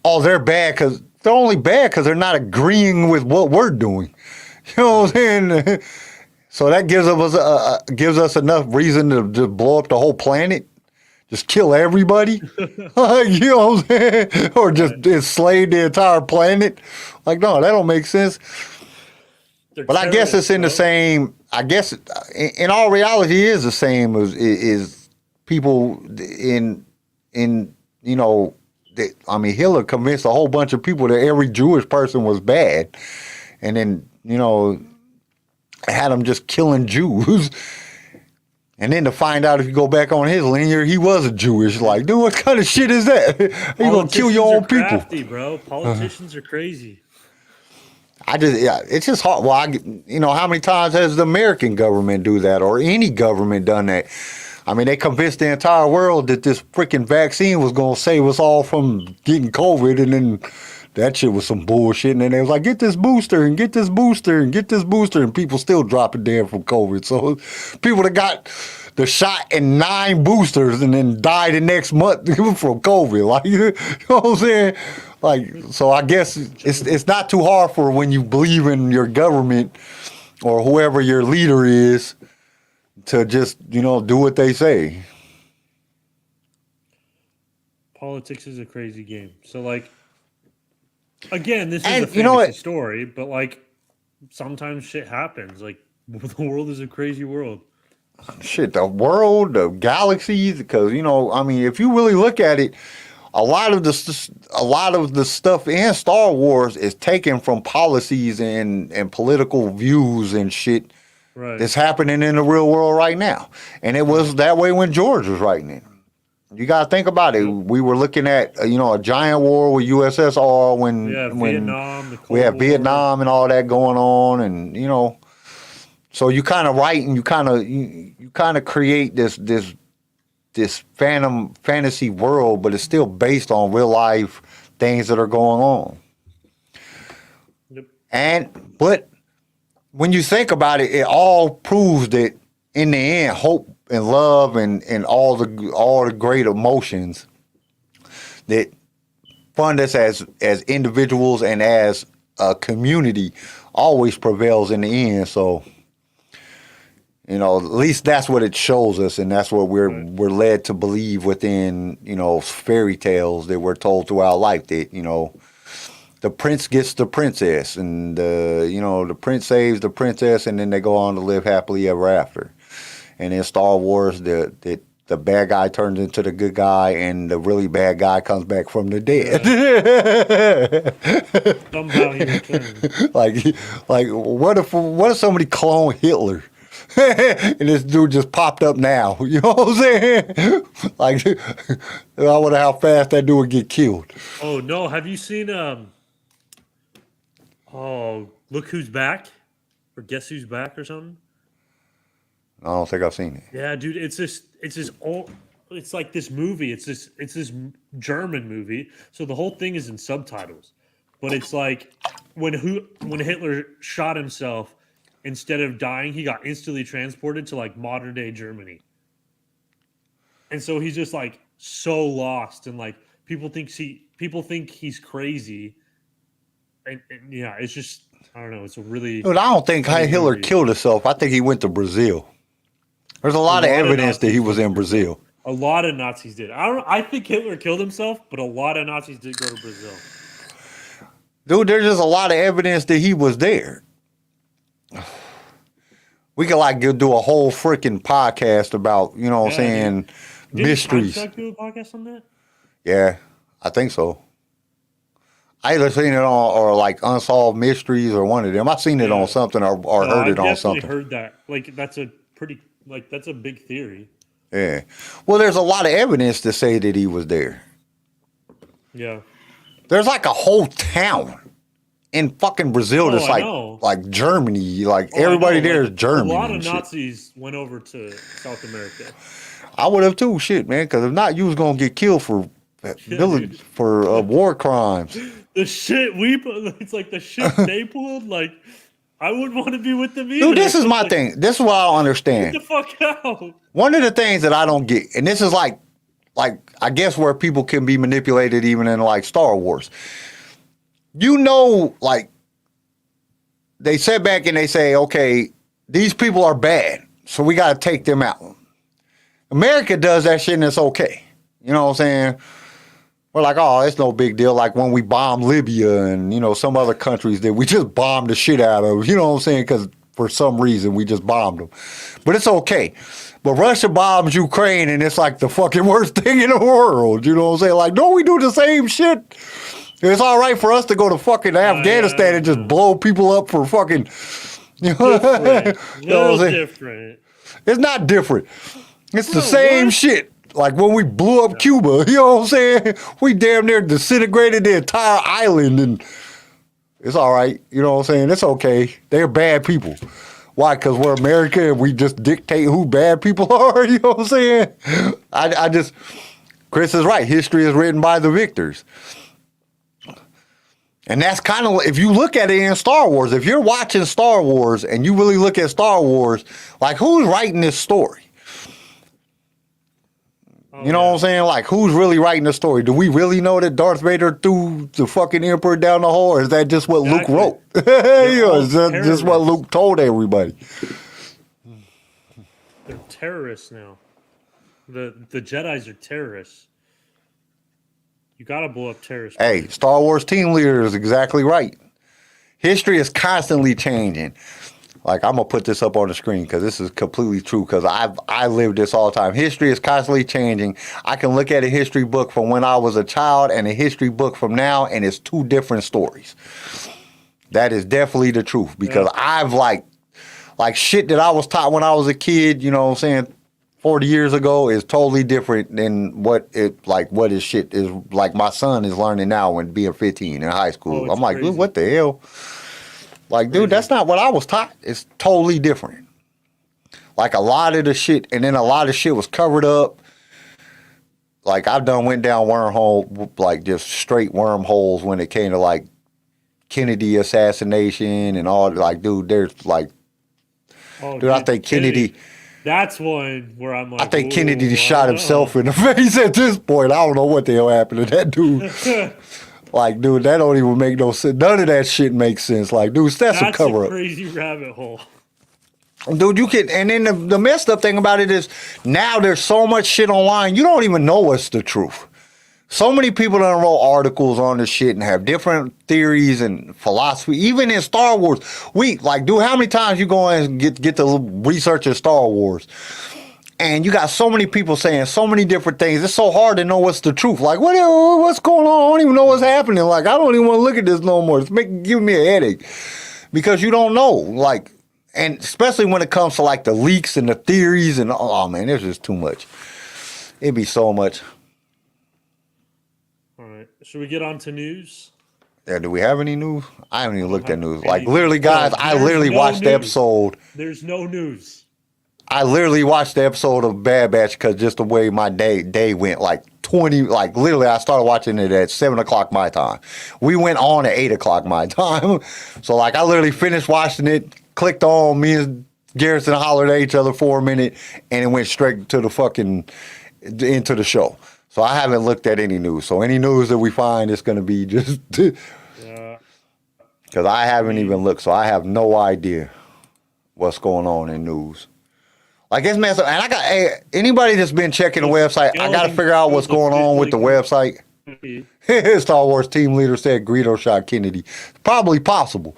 S1: Oh, they're bad because they're only bad because they're not agreeing with what we're doing. You know what I'm saying? So that gives us enough reason to just blow up the whole planet, just kill everybody. Like, you know what I'm saying? Or just enslave the entire planet. Like, no, that don't make sense. But I guess it's in the same. I guess in all reality, it is the same as people in you know. I mean, Hitler convinced a whole bunch of people that every Jewish person was bad, and then you know had them just killing Jews. And then to find out if you go back on his linear, he was a Jewish. Like, dude, what kind of shit is that? You gonna kill your own people?
S5: Crafty, bro. Politicians are crazy.
S1: It's just hard. Well, you know, how many times has the American government do that, or any government done that? I mean, they convinced the entire world that this freaking vaccine was gonna save us all from getting COVID, and then that shit was some bullshit. And then they was like, get this booster and get this booster and get this booster, and people still dropping dead from COVID. So people that got the shot and 9 boosters and then died the next month from COVID. Like, you know what I'm saying? Like, so I guess it's not too hard for when you believe in your government or whoever your leader is to just, you know, do what they say.
S5: Politics is a crazy game. So, like, again, this is
S1: And
S5: a fantasy story, but, like, sometimes shit happens. Like, the world is a crazy world.
S1: Shit, the world, the galaxies, because, you know, I mean, if you really look at it, a lot of the stuff in Star Wars is taken from policies and political views and shit that's happening in the real world right now. And it was that way when George was writing it. You got to think about it. We were looking at, you know, a giant war with USSR when
S5: Vietnam,
S1: we had Vietnam and all that going on, and you know, so you kind of write and you kind of create this fantasy world, but it's still based on real life things that are going on. Yep. But when you think about it, it all proves that in the end, hope and love and all the great emotions that fund us as individuals and as a community always prevails in the end. So, you know, at least that's what it shows us, and that's what we're led to believe within, you know, fairy tales that we're told throughout life, that, you know, the prince gets the princess, and you know, the prince saves the princess, and then they go on to live happily ever after. And in Star Wars, the bad guy turns into the good guy, and the really bad guy comes back from the dead.
S5: Yeah. Somehow he returns.
S1: Like what if somebody cloned Hitler? And this dude just popped up now. You know what I'm saying? Like, I wonder how fast that dude would get killed.
S5: Oh no! Have you seen Look Who's Back, or Guess Who's Back, or something?
S1: I don't think I've seen it.
S5: Yeah, dude, it's like this movie. It's this German movie. So the whole thing is in subtitles, but it's like when Hitler shot himself, instead of dying, he got instantly transported to like modern day Germany. And so he's just like so lost, and like people think he's crazy. And yeah, it's just, I don't know. It's a really.
S1: But I don't think Hitler killed himself. I think he went to Brazil. There's a lot of evidence that he was in Brazil.
S5: A lot of Nazis did. I think Hitler killed himself, but a lot of Nazis did go to Brazil.
S1: Dude, there's just a lot of evidence that he was there. We could like do a whole freaking podcast about, you know what I'm saying, mysteries.
S5: Did you do a podcast on that?
S1: Yeah, I think so. I either seen it on or like Unsolved Mysteries or one of them. I've seen it on something or heard it on something.
S5: I heard that. Like that's a big theory.
S1: Yeah. Well, there's a lot of evidence to say that he was there.
S5: Yeah.
S1: There's like a whole town in fucking Brazil that's like Germany. Like everybody there is German.
S5: A lot of Nazis went over to South America.
S1: I would have too, shit, man. Because if not, you was gonna get killed for war crimes.
S5: The shit it's like the shit they pulled, like I wouldn't want to be with them either.
S1: Dude, this is my thing. This is what I don't understand.
S5: Get the fuck out.
S1: One of the things that I don't get, and this is like I guess where people can be manipulated even in like Star Wars. You know, like they sit back and they say, okay, these people are bad, so we got to take them out. America does that shit and it's okay. You know what I'm saying? We're like, oh, it's no big deal. Like when we bombed Libya and, you know, some other countries that we just bombed the shit out of. You know what I'm saying? Because for some reason we just bombed them. But it's okay. But Russia bombs Ukraine and it's like the fucking worst thing in the world. You know what I'm saying? Like, don't we do the same shit? It's all right for us to go to fucking Afghanistan and just blow people up for fucking... You know,
S5: different.
S1: You know what I'm saying?
S5: Different.
S1: It's not different. It's the same shit. Like when we blew up Cuba, you know what I'm saying? We damn near disintegrated the entire island and it's all right. You know what I'm saying? It's okay. They're bad people. Why? Because we're America and we just dictate who bad people are? You know what I'm saying? I just, Chris is right. History is written by the victors. And that's kind of, if you look at it in Star Wars, if you're watching Star Wars and you really look at Star Wars, like who's writing this story? You know what I'm saying? Like, who's really writing the story? Do we really know that Darth Vader threw the fucking Emperor down the hole, or is that just what Luke wrote? Is that just what Luke told everybody?
S5: They're terrorists now. The Jedis are terrorists. You gotta blow up terrorists.
S1: Hey, Star Wars team leader is exactly right. History is constantly changing. Like, I'm going to put this up on the screen because this is completely true because I live this all the time. History is constantly changing. I can look at a history book from when I was a child and a history book from now, and it's two different stories. That is definitely the truth because I've like shit that I was taught when I was a kid, you know what I'm saying, 40 years ago is totally different than what his shit is like my son is learning now when being 15 in high school. I'm like, dude, what the hell? Like, dude, that's not what I was taught. It's totally different. Like, a lot of the shit, and then a lot of shit was covered up. Like, I've went down wormhole, like, just straight wormholes when it came to, like, Kennedy assassination and all. Like, dude, there's, like, I think Kennedy...
S5: That's one where I'm like,
S1: I think Kennedy shot himself in the face at this point. I don't know what the hell happened to that dude. Like, dude, that don't even make no sense. None of that shit makes sense. Like, dude, that's some cover up.
S5: Crazy rabbit hole.
S1: Dude, you can, and then the messed up thing about it is now there's so much shit online, you don't even know what's the truth. So many people done wrote articles on this shit and have different theories and philosophy. Even in Star Wars, dude, how many times you go and get to research in Star Wars? And you got so many people saying so many different things. It's so hard to know what's the truth. Like, what's going on? I don't even know what's happening. Like, I don't even want to look at this no more. It's giving me a headache. Because you don't know. Like, and especially when it comes to, like, the leaks and the theories and, oh, man, there's just too much. It'd be so much.
S5: All right. Should we get on to news?
S1: Yeah, do we have any news? I haven't even looked at news. Like, literally, guys, I literally watched the episode.
S5: There's no news.
S1: I literally watched the episode of Bad Batch because just the way my day went, literally I started watching it at 7 o'clock my time. We went on at 8 o'clock my time. So, like, I literally finished watching it, clicked on, me and Garrison hollered at each other for a minute, and it went straight to into the show. So I haven't looked at any news. So any news that we find is going to be just... Because I haven't even looked, so I have no idea what's going on in news. Like, it's messed up. And anybody that's been checking the website, I got to figure out what's going on with the website. Star Wars team leader said Greedo shot Kennedy. Probably possible.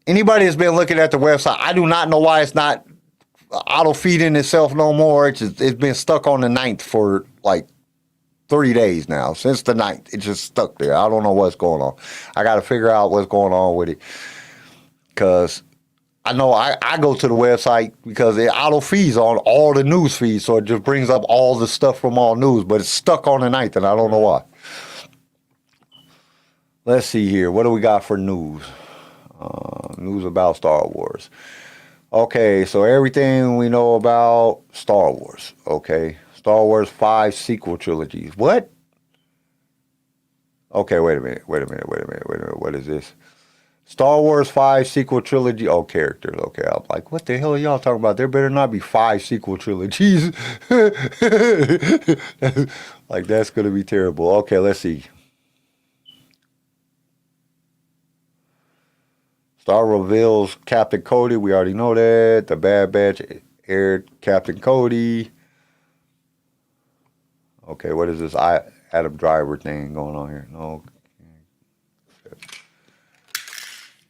S1: Anybody that's been looking at the website, I do not know why it's not auto-feeding itself no more. It's been stuck on the 9th for, like, 30 days now. Since the 9th. It's just stuck there. I don't know what's going on. I got to figure out what's going on with it. Because... I know I go to the website because it auto feeds on all the news feeds, so it just brings up all the stuff from all news, but it's stuck on the 9th, and I don't know why. Let's see here. What do we got for news? News about Star Wars. Okay, so everything we know about Star Wars. Okay, Star Wars 5 sequel trilogies. What? Okay, wait a minute. What is this? Star Wars 5 sequel trilogy. Oh, characters. Okay, I'm like, what the hell are y'all talking about? There better not be 5 sequel trilogies. Like, that's going to be terrible. Okay, let's see. Star reveals Captain Cody. We already know that. The Bad Batch aired Captain Cody. Okay, what is this Adam Driver thing going on here? No.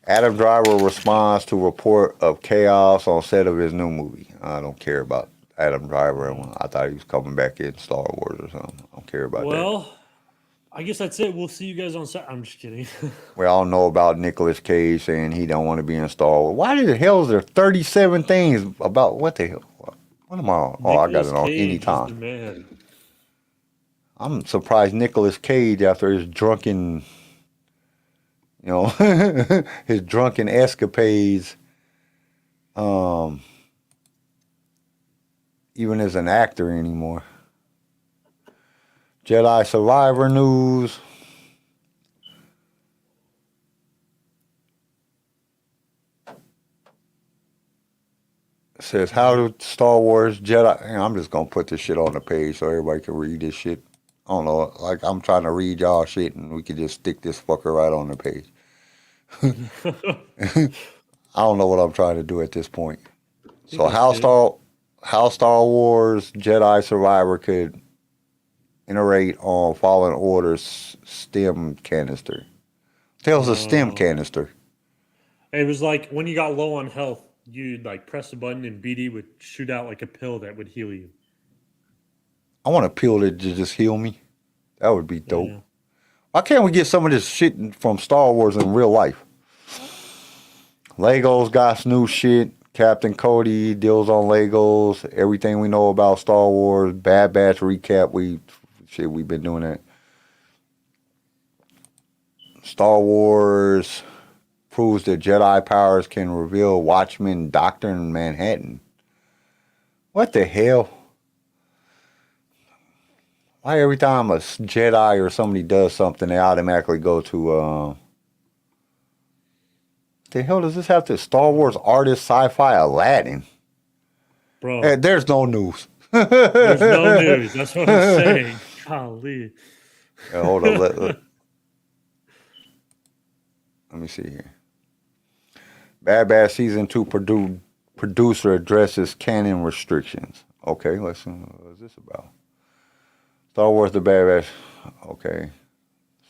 S1: Adam Driver responds to report of chaos on set of his new movie. I don't care about Adam Driver. I thought he was coming back in Star Wars or something. I don't care about that.
S5: Well, I guess that's it. We'll see you guys on Saturday. I'm just kidding.
S1: We all know about Nicolas Cage saying he don't want to be in Star Wars. Why the hell is there 37 things about what the hell? What am I on? Oh, I got it on anytime.
S5: Man.
S1: I'm surprised Nicolas Cage, after his drunken, his drunken escapades, even as an actor anymore. Jedi Survivor news. It says, how do Star Wars Jedi... I'm just going to put this shit on the page so everybody can read this shit. I don't know, like I'm trying to read y'all shit and we could just stick this fucker right on the page. I don't know what I'm trying to do at this point. So how Star Wars Jedi Survivor could iterate on Fallen Order's stem canister. Tells a stem canister.
S5: It was like when you got low on health, you'd like press a button and BD would shoot out like a pill that would heal you.
S1: I want a pill that just heal me. That would be dope.
S5: Yeah.
S1: Why can't we get some of this shit from Star Wars in real life? Legos got new shit. Captain Cody deals on Legos. Everything we know about Star Wars. Bad Batch recap. We've been doing that. Star Wars proves that Jedi powers can reveal Watchmen Doctrine Manhattan. What the hell? Why every time a Jedi or somebody does something, they automatically go to, the hell does this have to Star Wars artist sci-fi Aladdin?
S5: Bro.
S1: Hey, there's no news.
S5: There's no news. That's what I'm saying. Golly.
S1: Yeah, hold on. Let me see here. Bad Batch Season 2 producer addresses canon restrictions. Okay, let's see. What is this about? Star Wars The Bad Batch. Okay.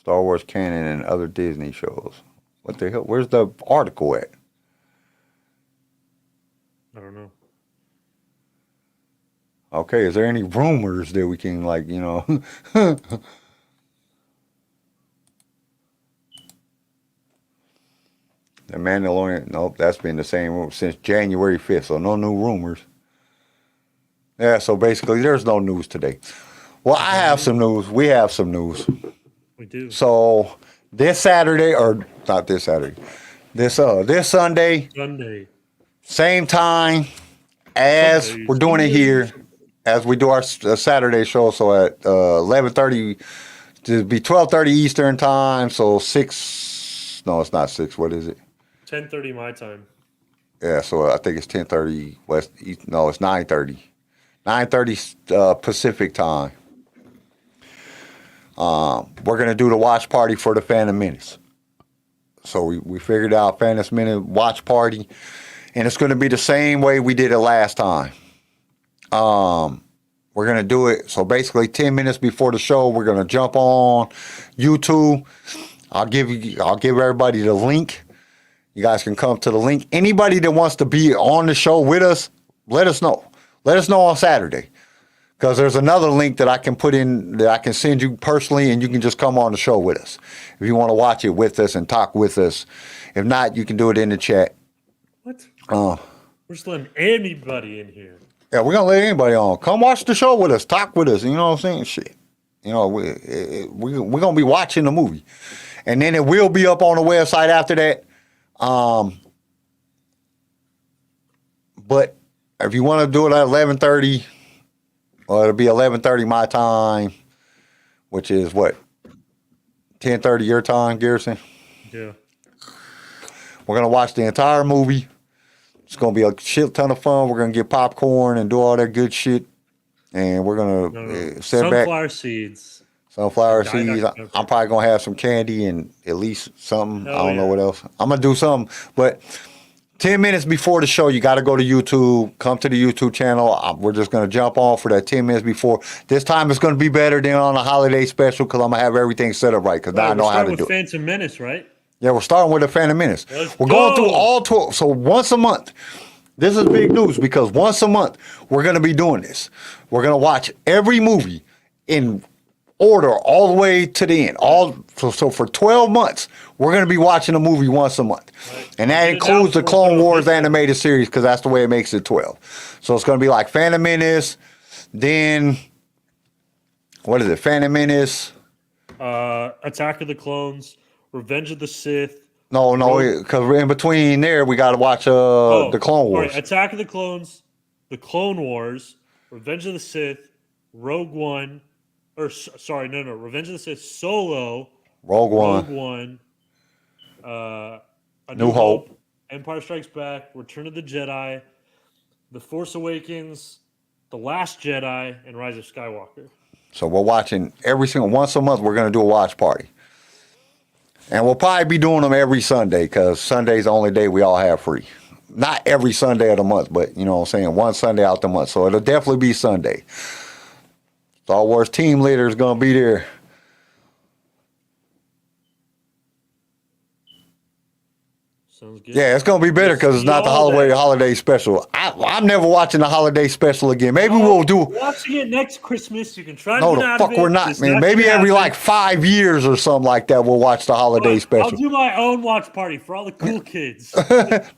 S1: Star Wars canon and other Disney shows. What the hell? Where's the article at?
S5: I don't know.
S1: Okay, is there any rumors that we can, The Mandalorian, nope, that's been the same since January 5th, so no new rumors. Yeah, so basically there's no news today. Well, I have some news. We have some news.
S5: We do.
S1: So this Saturday, or not this Saturday, this Sunday, same time as we're doing it here, as we do our Saturday show. So at 11:30, to be 12:30 Eastern time. So 6. No, it's not 6. What is it?
S5: 10:30 my time.
S1: Yeah, so I think it's 10:30 West. No, it's 9:30. 9:30 Pacific time. We're going to do the watch party for the Phantom Menace. So we figured out Phantom Menace watch party. And it's going to be the same way we did it last time. We're going to do it. So basically 10 minutes before the show, we're going to jump on YouTube. I'll give everybody the link. You guys can come to the link. Anybody that wants to be on the show with us, let us know. Let us know on Saturday. Because there's another link that I can put in that I can send you personally, and you can just come on the show with us. If you want to watch it with us and talk with us. If not, you can do it in the chat.
S5: What? We're just letting anybody in here.
S1: Yeah, we're going to let anybody on. Come watch the show with us. Talk with us. You know what I'm saying? Shit. You know, we're going to be watching the movie. And then it will be up on the website after that. But if you want to do it at 11:30, well, it'll be 11:30 my time, which is what? 10:30 your time, Garrison?
S5: Yeah.
S1: We're gonna watch the entire movie. It's gonna be a shit ton of fun. We're gonna get popcorn and do all that good shit, and we're gonna sit back.
S5: Sunflower seeds.
S1: Sunflower
S5: Dye
S1: seeds.
S5: Dr. Pepper.
S1: I'm probably gonna have some candy and at least something.
S5: Hell
S1: I don't know
S5: yeah.
S1: what else. I'm gonna do something, but 10 minutes before the show, you got to go to YouTube. Come to the YouTube channel. We're just gonna jump on for that 10 minutes before. This time it's gonna be better than on a holiday special because I'm gonna have everything set up right because now I know how to do it.
S5: Phantom Menace, right?
S1: Yeah, we're starting with the Phantom Menace.
S5: Let's
S1: We're going
S5: go.
S1: through all 12. So once a month. This is big news because once a month we're gonna be doing this. We're gonna watch every movie in order all the way to the end. So for 12 months, we're going to be watching a movie once a month.
S5: Right.
S1: And that includes the Clone Wars animated series because that's the way it makes it 12. So it's going to be like Phantom Menace, then, what is it, Phantom Menace?
S5: Attack of the Clones, Revenge of the Sith.
S1: No, because in between there, we got to watch the Clone Wars.
S5: Sorry, Attack of the Clones, the Clone Wars, Revenge of the Sith, Rogue One, Revenge of the Sith, Solo,
S1: Rogue One.
S5: A
S1: New Hope,
S5: Empire Strikes Back, Return of the Jedi, The Force Awakens, The Last Jedi, and Rise of Skywalker.
S1: So we're watching once a month, we're going to do a watch party. And we'll probably be doing them every Sunday because Sunday's the only day we all have free. Not every Sunday of the month, but you know what I'm saying, one Sunday out the month. So it'll definitely be Sunday. Star Wars team leader is going to be there.
S5: Sounds good.
S1: Yeah, it's going to be better because it's not the holiday special. I'm never watching the holiday special again. Maybe we'll do.
S5: Watching it next Christmas. You can try to
S1: No,
S5: get
S1: the
S5: out
S1: fuck
S5: of it.
S1: we're not,
S5: It's
S1: man.
S5: not
S1: Maybe
S5: gonna
S1: every
S5: happen.
S1: like 5 years or something like that, we'll watch the holiday
S5: I'll
S1: special.
S5: do my own watch party for all the cool kids.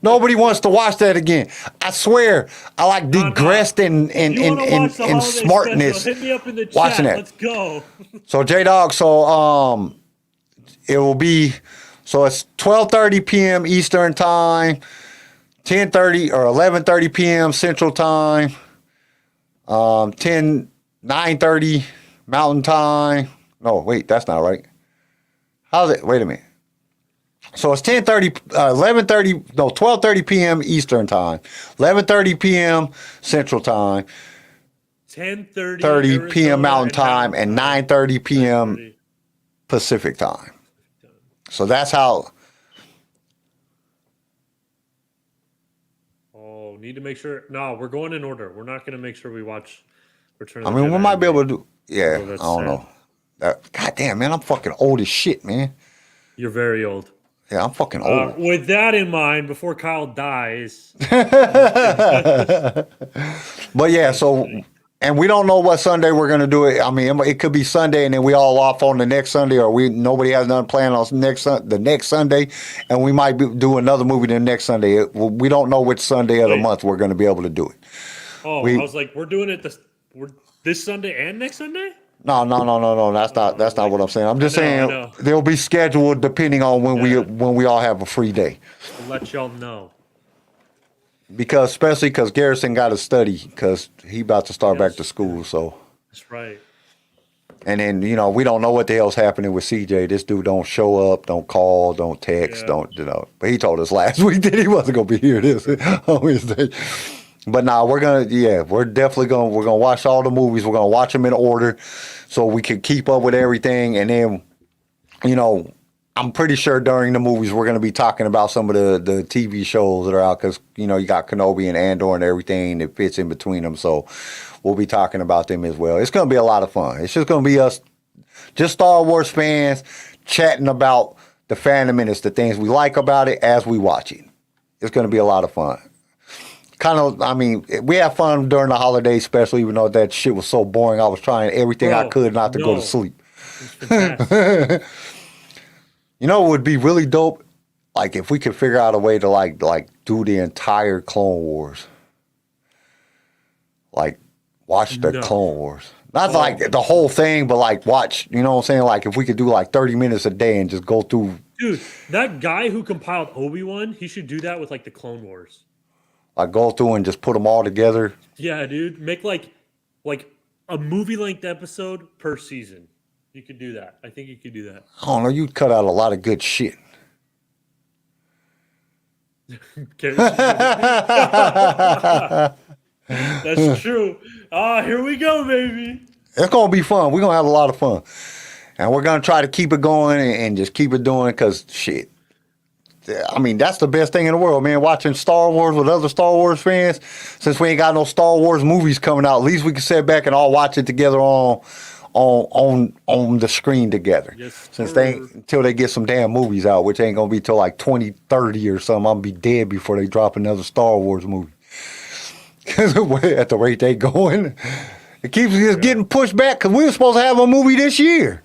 S1: Nobody wants to watch that again. I swear, I like digressed in
S5: You wanna watch the holiday
S1: smartness.
S5: special, hit me up in the chat.
S1: watching that.
S5: Let's go.
S1: So J Dog, it will be it's 12:30 p.m. Eastern time, 10:30 or 11:30 p.m. Central time, 9:30 Mountain time. No, wait, that's not right. How's it? Wait a minute. So it's 12:30 p.m. Eastern time, 11:30 p.m. Central time,
S5: 10:30
S1: p.m. Mountain time, and 9:30 p.m. Pacific time. So that's how.
S5: Oh, need to make sure. No, we're going in order. We're not going to make sure we watch Return of
S1: I
S5: the
S1: mean,
S5: Jedi
S1: we might be able to do. Yeah,
S5: Oh,
S1: I
S5: that's
S1: don't
S5: sad.
S1: know. God damn, man, I'm fucking old as shit, man.
S5: You're very old.
S1: Yeah, I'm fucking old.
S5: With that in mind, before Kyle dies,
S1: But yeah, and we don't know what Sunday we're gonna do it. I mean, it could be Sunday, and then we all off on the next Sunday, or nobody has nothing planned on the next Sunday, and we might do another movie the next Sunday. We don't know which Sunday of the month we're gonna be able to do it.
S5: I was like, we're doing it this Sunday and next Sunday?
S1: No. That's not what I'm saying. I'm just
S5: I
S1: saying
S5: know.
S1: they'll be scheduled depending on when we all have a free day.
S5: I'll let y'all know.
S1: Especially because Garrison got to study because he about to start back to school. So,
S5: That's right.
S1: and then we don't know what the hell's happening with CJ. This dude don't show up, don't call, don't text,
S5: Yeah.
S1: don't. But he told us last week that he wasn't gonna be here this on Wednesday. But now we're definitely gonna watch all the movies. We're gonna watch them in order so we can keep up with everything. And then, I'm pretty sure during the movies we're gonna be talking about some of the TV shows that are out because you got Kenobi and Andor and everything that fits in between them. So we'll be talking about them as well. It's gonna be a lot of fun. It's just gonna be us, just Star Wars fans, chatting about the Phantom Menace, the things we like about it as we watch it. It's gonna be a lot of fun. We had fun during the holiday special, even though that shit was so boring. I was trying everything I could not to go to sleep.
S5: It's fantastic.
S1: It would be really dope, like if we could figure out a way to like do the entire Clone Wars, like watch the Clone Wars, not like the whole thing, but like watch. You know what I'm saying? Like if we could do like 30 minutes a day and just go through.
S5: Dude, that guy who compiled Obi-Wan, he should do that with like the Clone Wars.
S1: Like go through and just put them all together.
S5: Yeah, dude. Make like a movie-length episode per season. You could do that. I think you could do that.
S1: I don't know. You'd cut out a lot of good shit.
S5: Okay. That's true. Ah, here we go, baby.
S1: It's gonna be fun. We're gonna have a lot of fun, and we're gonna try to keep it going and just keep it doing. Cause shit, I mean that's the best thing in the world, man. Watching Star Wars with other Star Wars fans. Since we ain't got no Star Wars movies coming out, at least we can sit back and all watch it together on the screen together.
S5: Yes,
S1: Since
S5: sir.
S1: until they get some damn movies out, which ain't gonna be till like 2030 or something. I'm gonna be dead before they drop another Star Wars movie. Cause at the rate they going. It keeps just getting pushed back because we were supposed to have a movie this year.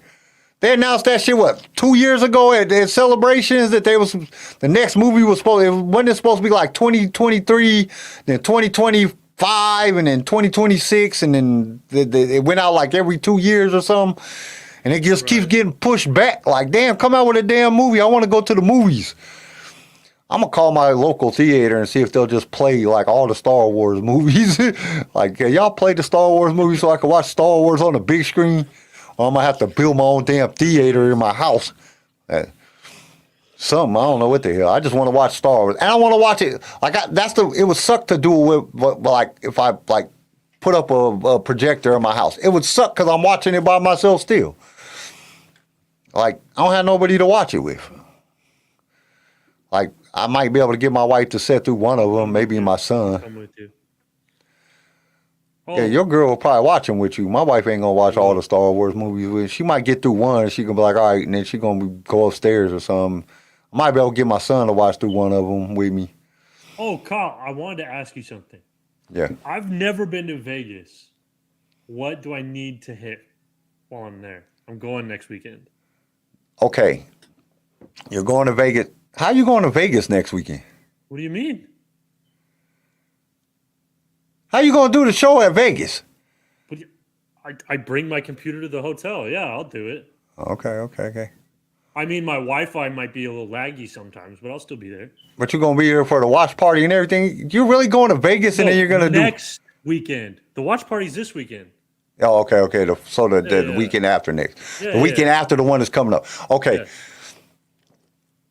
S1: They announced that shit, 2 years ago at Celebrations that the next movie was wasn't it supposed to be like 2023, then 2025, and then 2026, and then it went out like every 2 years or something. And it just keeps getting pushed back. Like, damn, come out with a damn movie. I want to go to the movies. I'm going to call my local theater and see if they'll just play like all the Star Wars movies. Like, y'all play the Star Wars movies so I can watch Star Wars on the big screen? Or I'm going to have to build my own damn theater in my house. Something, I don't know what the hell. I just want to watch Star Wars. And I want to watch it. Like, it would suck to do it with, like, if I, like, put up a projector in my house. It would suck because I'm watching it by myself still. Like, I don't have nobody to watch it with. Like, I might be able to get my wife to sit through one of them, maybe my son.
S5: I'm with you.
S1: Yeah, your girl will probably watch them with you. My wife ain't gonna watch all the Star Wars movies with. She might get through one, and she gonna be like, all right, and then she gonna go upstairs or something. I might be able to get my son to watch through one of them with me.
S5: Oh, Kyle, I wanted to ask you something.
S1: Yeah.
S5: I've never been to Vegas. What do I need to hit while I'm there? I'm going next weekend.
S1: Okay. You're going to Vegas. How you going to Vegas next weekend?
S5: What do you mean?
S1: How you gonna do the show at Vegas?
S5: I bring my computer to the hotel. Yeah, I'll do it.
S1: Okay.
S5: I mean, my Wi-Fi might be a little laggy sometimes, but I'll still be there.
S1: But you're gonna be here for the watch party and everything. You're really going to Vegas and then you're gonna
S5: next weekend. The watch party's this weekend.
S1: Oh, okay. The weekend after next.
S5: Yeah,
S1: the weekend after the one that's coming up. Okay.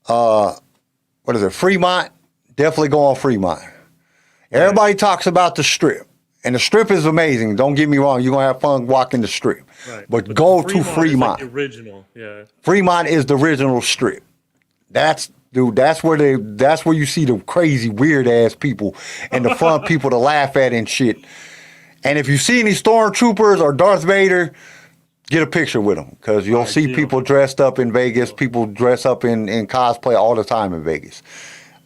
S5: Yeah.
S1: What is it? Fremont? Definitely go on Fremont. Everybody talks about the Strip. And the Strip is amazing. Don't get me wrong. You're going to have fun walking the Strip.
S5: Right.
S1: But go to
S5: Fremont.
S1: Fremont.
S5: Is like the original, yeah.
S1: Fremont is the original Strip. That's where you see the crazy, weird ass people and the fun people to laugh at and shit. And if you see any stormtroopers or Darth Vader, get a picture with them because you'll see people dressed up in Vegas. People dress up in cosplay all the time in Vegas.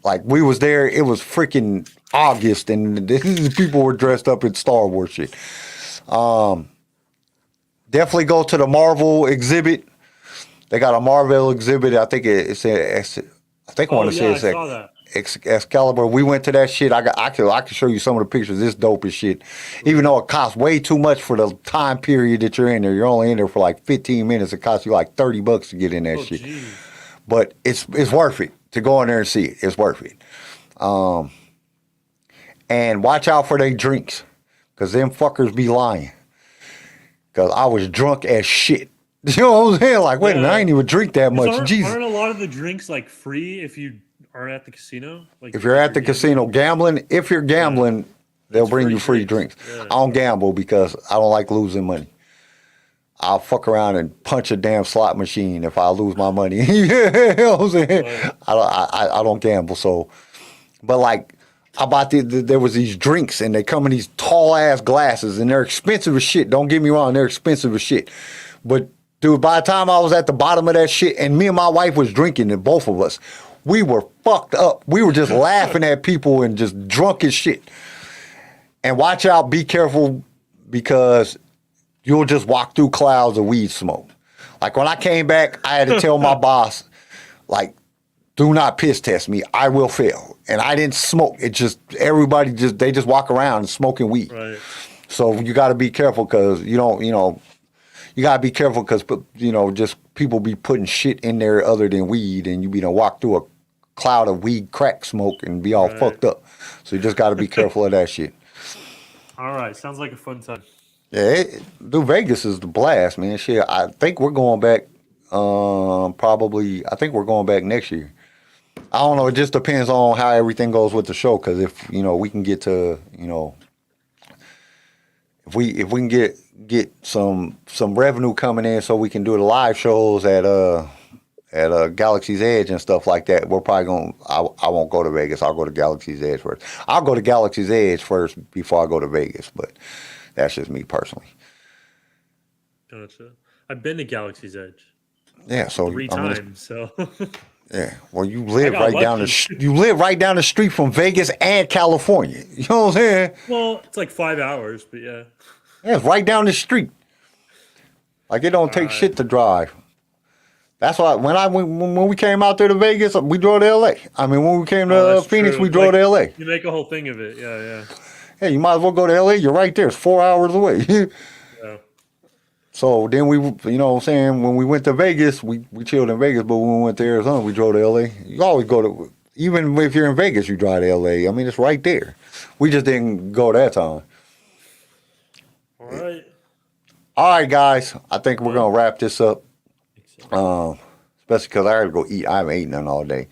S1: Like we was there, it was freaking August, and people were dressed up in Star Wars shit. Definitely go to the Marvel exhibit. They got a Marvel exhibit. I think I want to say it's Excalibur. We went to that shit. I can show you some of the pictures. It's dope as shit. Even though it costs way too much for the time period that you're in there. You're only in there for like 15 minutes. It costs you like $30 to get in that shit.
S5: Geez.
S1: But it's worth it to go in there and see it. It's worth it. And watch out for their drinks, because them fuckers be lying. Because I was drunk as shit. You know what I'm saying? Like, wait a minute, I ain't even drink that much. Jesus.
S5: Aren't a lot of the drinks like free if you are at the casino? Like
S1: if you're at the casino gambling, they'll bring you free drinks.
S5: Yeah.
S1: I don't gamble because I don't like losing money. I'll fuck around and punch a damn slot machine if I lose my money. You know what I'm saying? Right. I don't gamble, so. But like, there was these drinks and they come in these tall ass glasses and they're expensive as shit. Don't get me wrong, they're expensive as shit. But dude, by the time I was at the bottom of that shit and me and my wife was drinking, and both of us, we were fucked up. We were just laughing at people and just drunk as shit. And watch out, be careful, because you'll just walk through clouds of weed smoke. Like when I came back, I had to tell my boss, like, do not piss test me. I will fail. And I didn't smoke. It just, everybody they just walk around smoking weed. Right. So you got to be careful because you got to be careful because, just people be putting shit in there other than weed, and you walk through a cloud of weed crack smoke and be all fucked up. So you just got to be careful of that shit.
S5: All right. Sounds like a fun time.
S1: Yeah, Vegas is the blast, man. Shit, I think we're going back, I think we're going back next year. I don't know. It just depends on how everything goes with the show. Because if we can get to if we can get some revenue coming in, so we can do the live shows at Galaxy's Edge and stuff like that. We're probably gonna. I won't go to Vegas. I'll go to Galaxy's Edge first. I'll go to Galaxy's Edge first before I go to Vegas. But that's just me personally.
S5: Gotcha. I've been to Galaxy's Edge.
S1: Yeah, so
S5: 3 times. So.
S1: Yeah, well, you live right down the street from Vegas and California. You know what I'm saying?
S5: Well, it's like 5 hours, but yeah.
S1: Yeah, it's right down the street. Like it don't take shit to drive. That's why when we came out there to Vegas, we drove to LA. I mean, when we came to Phoenix,
S5: true.
S1: we drove to LA.
S5: You make a whole thing of it. Yeah.
S1: Hey, you might as well go to LA. You're right there. It's 4 hours away.
S5: Yeah.
S1: So then we, you know what I'm saying, when we went to Vegas, we chilled in Vegas, but when we went to Arizona, we drove to LA. You always go to, even if you're in Vegas, you drive to LA. I mean, it's right there. We just didn't go that time.
S5: All right.
S1: All right, guys. I think we're going to wrap this up. Especially because I got to go eat. I haven't eaten none all day.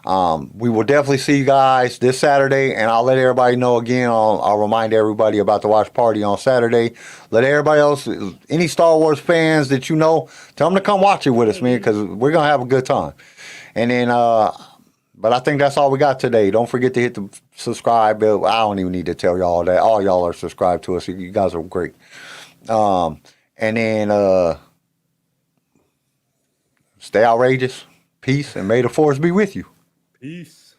S1: We will definitely see you guys this Saturday, and I'll let everybody know again. I'll remind everybody about the watch party on Saturday. Let everybody else, any Star Wars fans that you know, tell them to come watch it with us, man, because we're going to have a good time. And then, but I think that's all we got today. Don't forget to hit the subscribe bell. I don't even need to tell y'all that. All y'all are subscribed to us. You guys are great. And then, stay outrageous. Peace, and may the force be with you.
S5: Peace.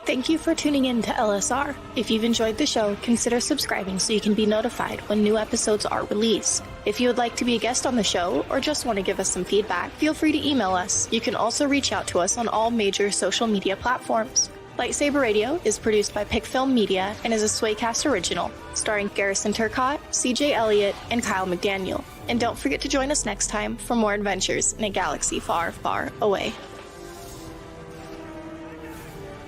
S6: Thank you for tuning in to LSR. If you've enjoyed the show, consider subscribing so you can be notified when new episodes are released. If you would like to be a guest on the show or just want to give us some feedback, feel free to email us. You can also reach out to us on all major social media platforms. LightSaber Radio is produced by PicFilm Media and is a Swaycast original, starring Garrison Turcotte, CJ Elliott, and Kyle McDaniel. And don't forget to join us next time for more adventures in a galaxy far, far away.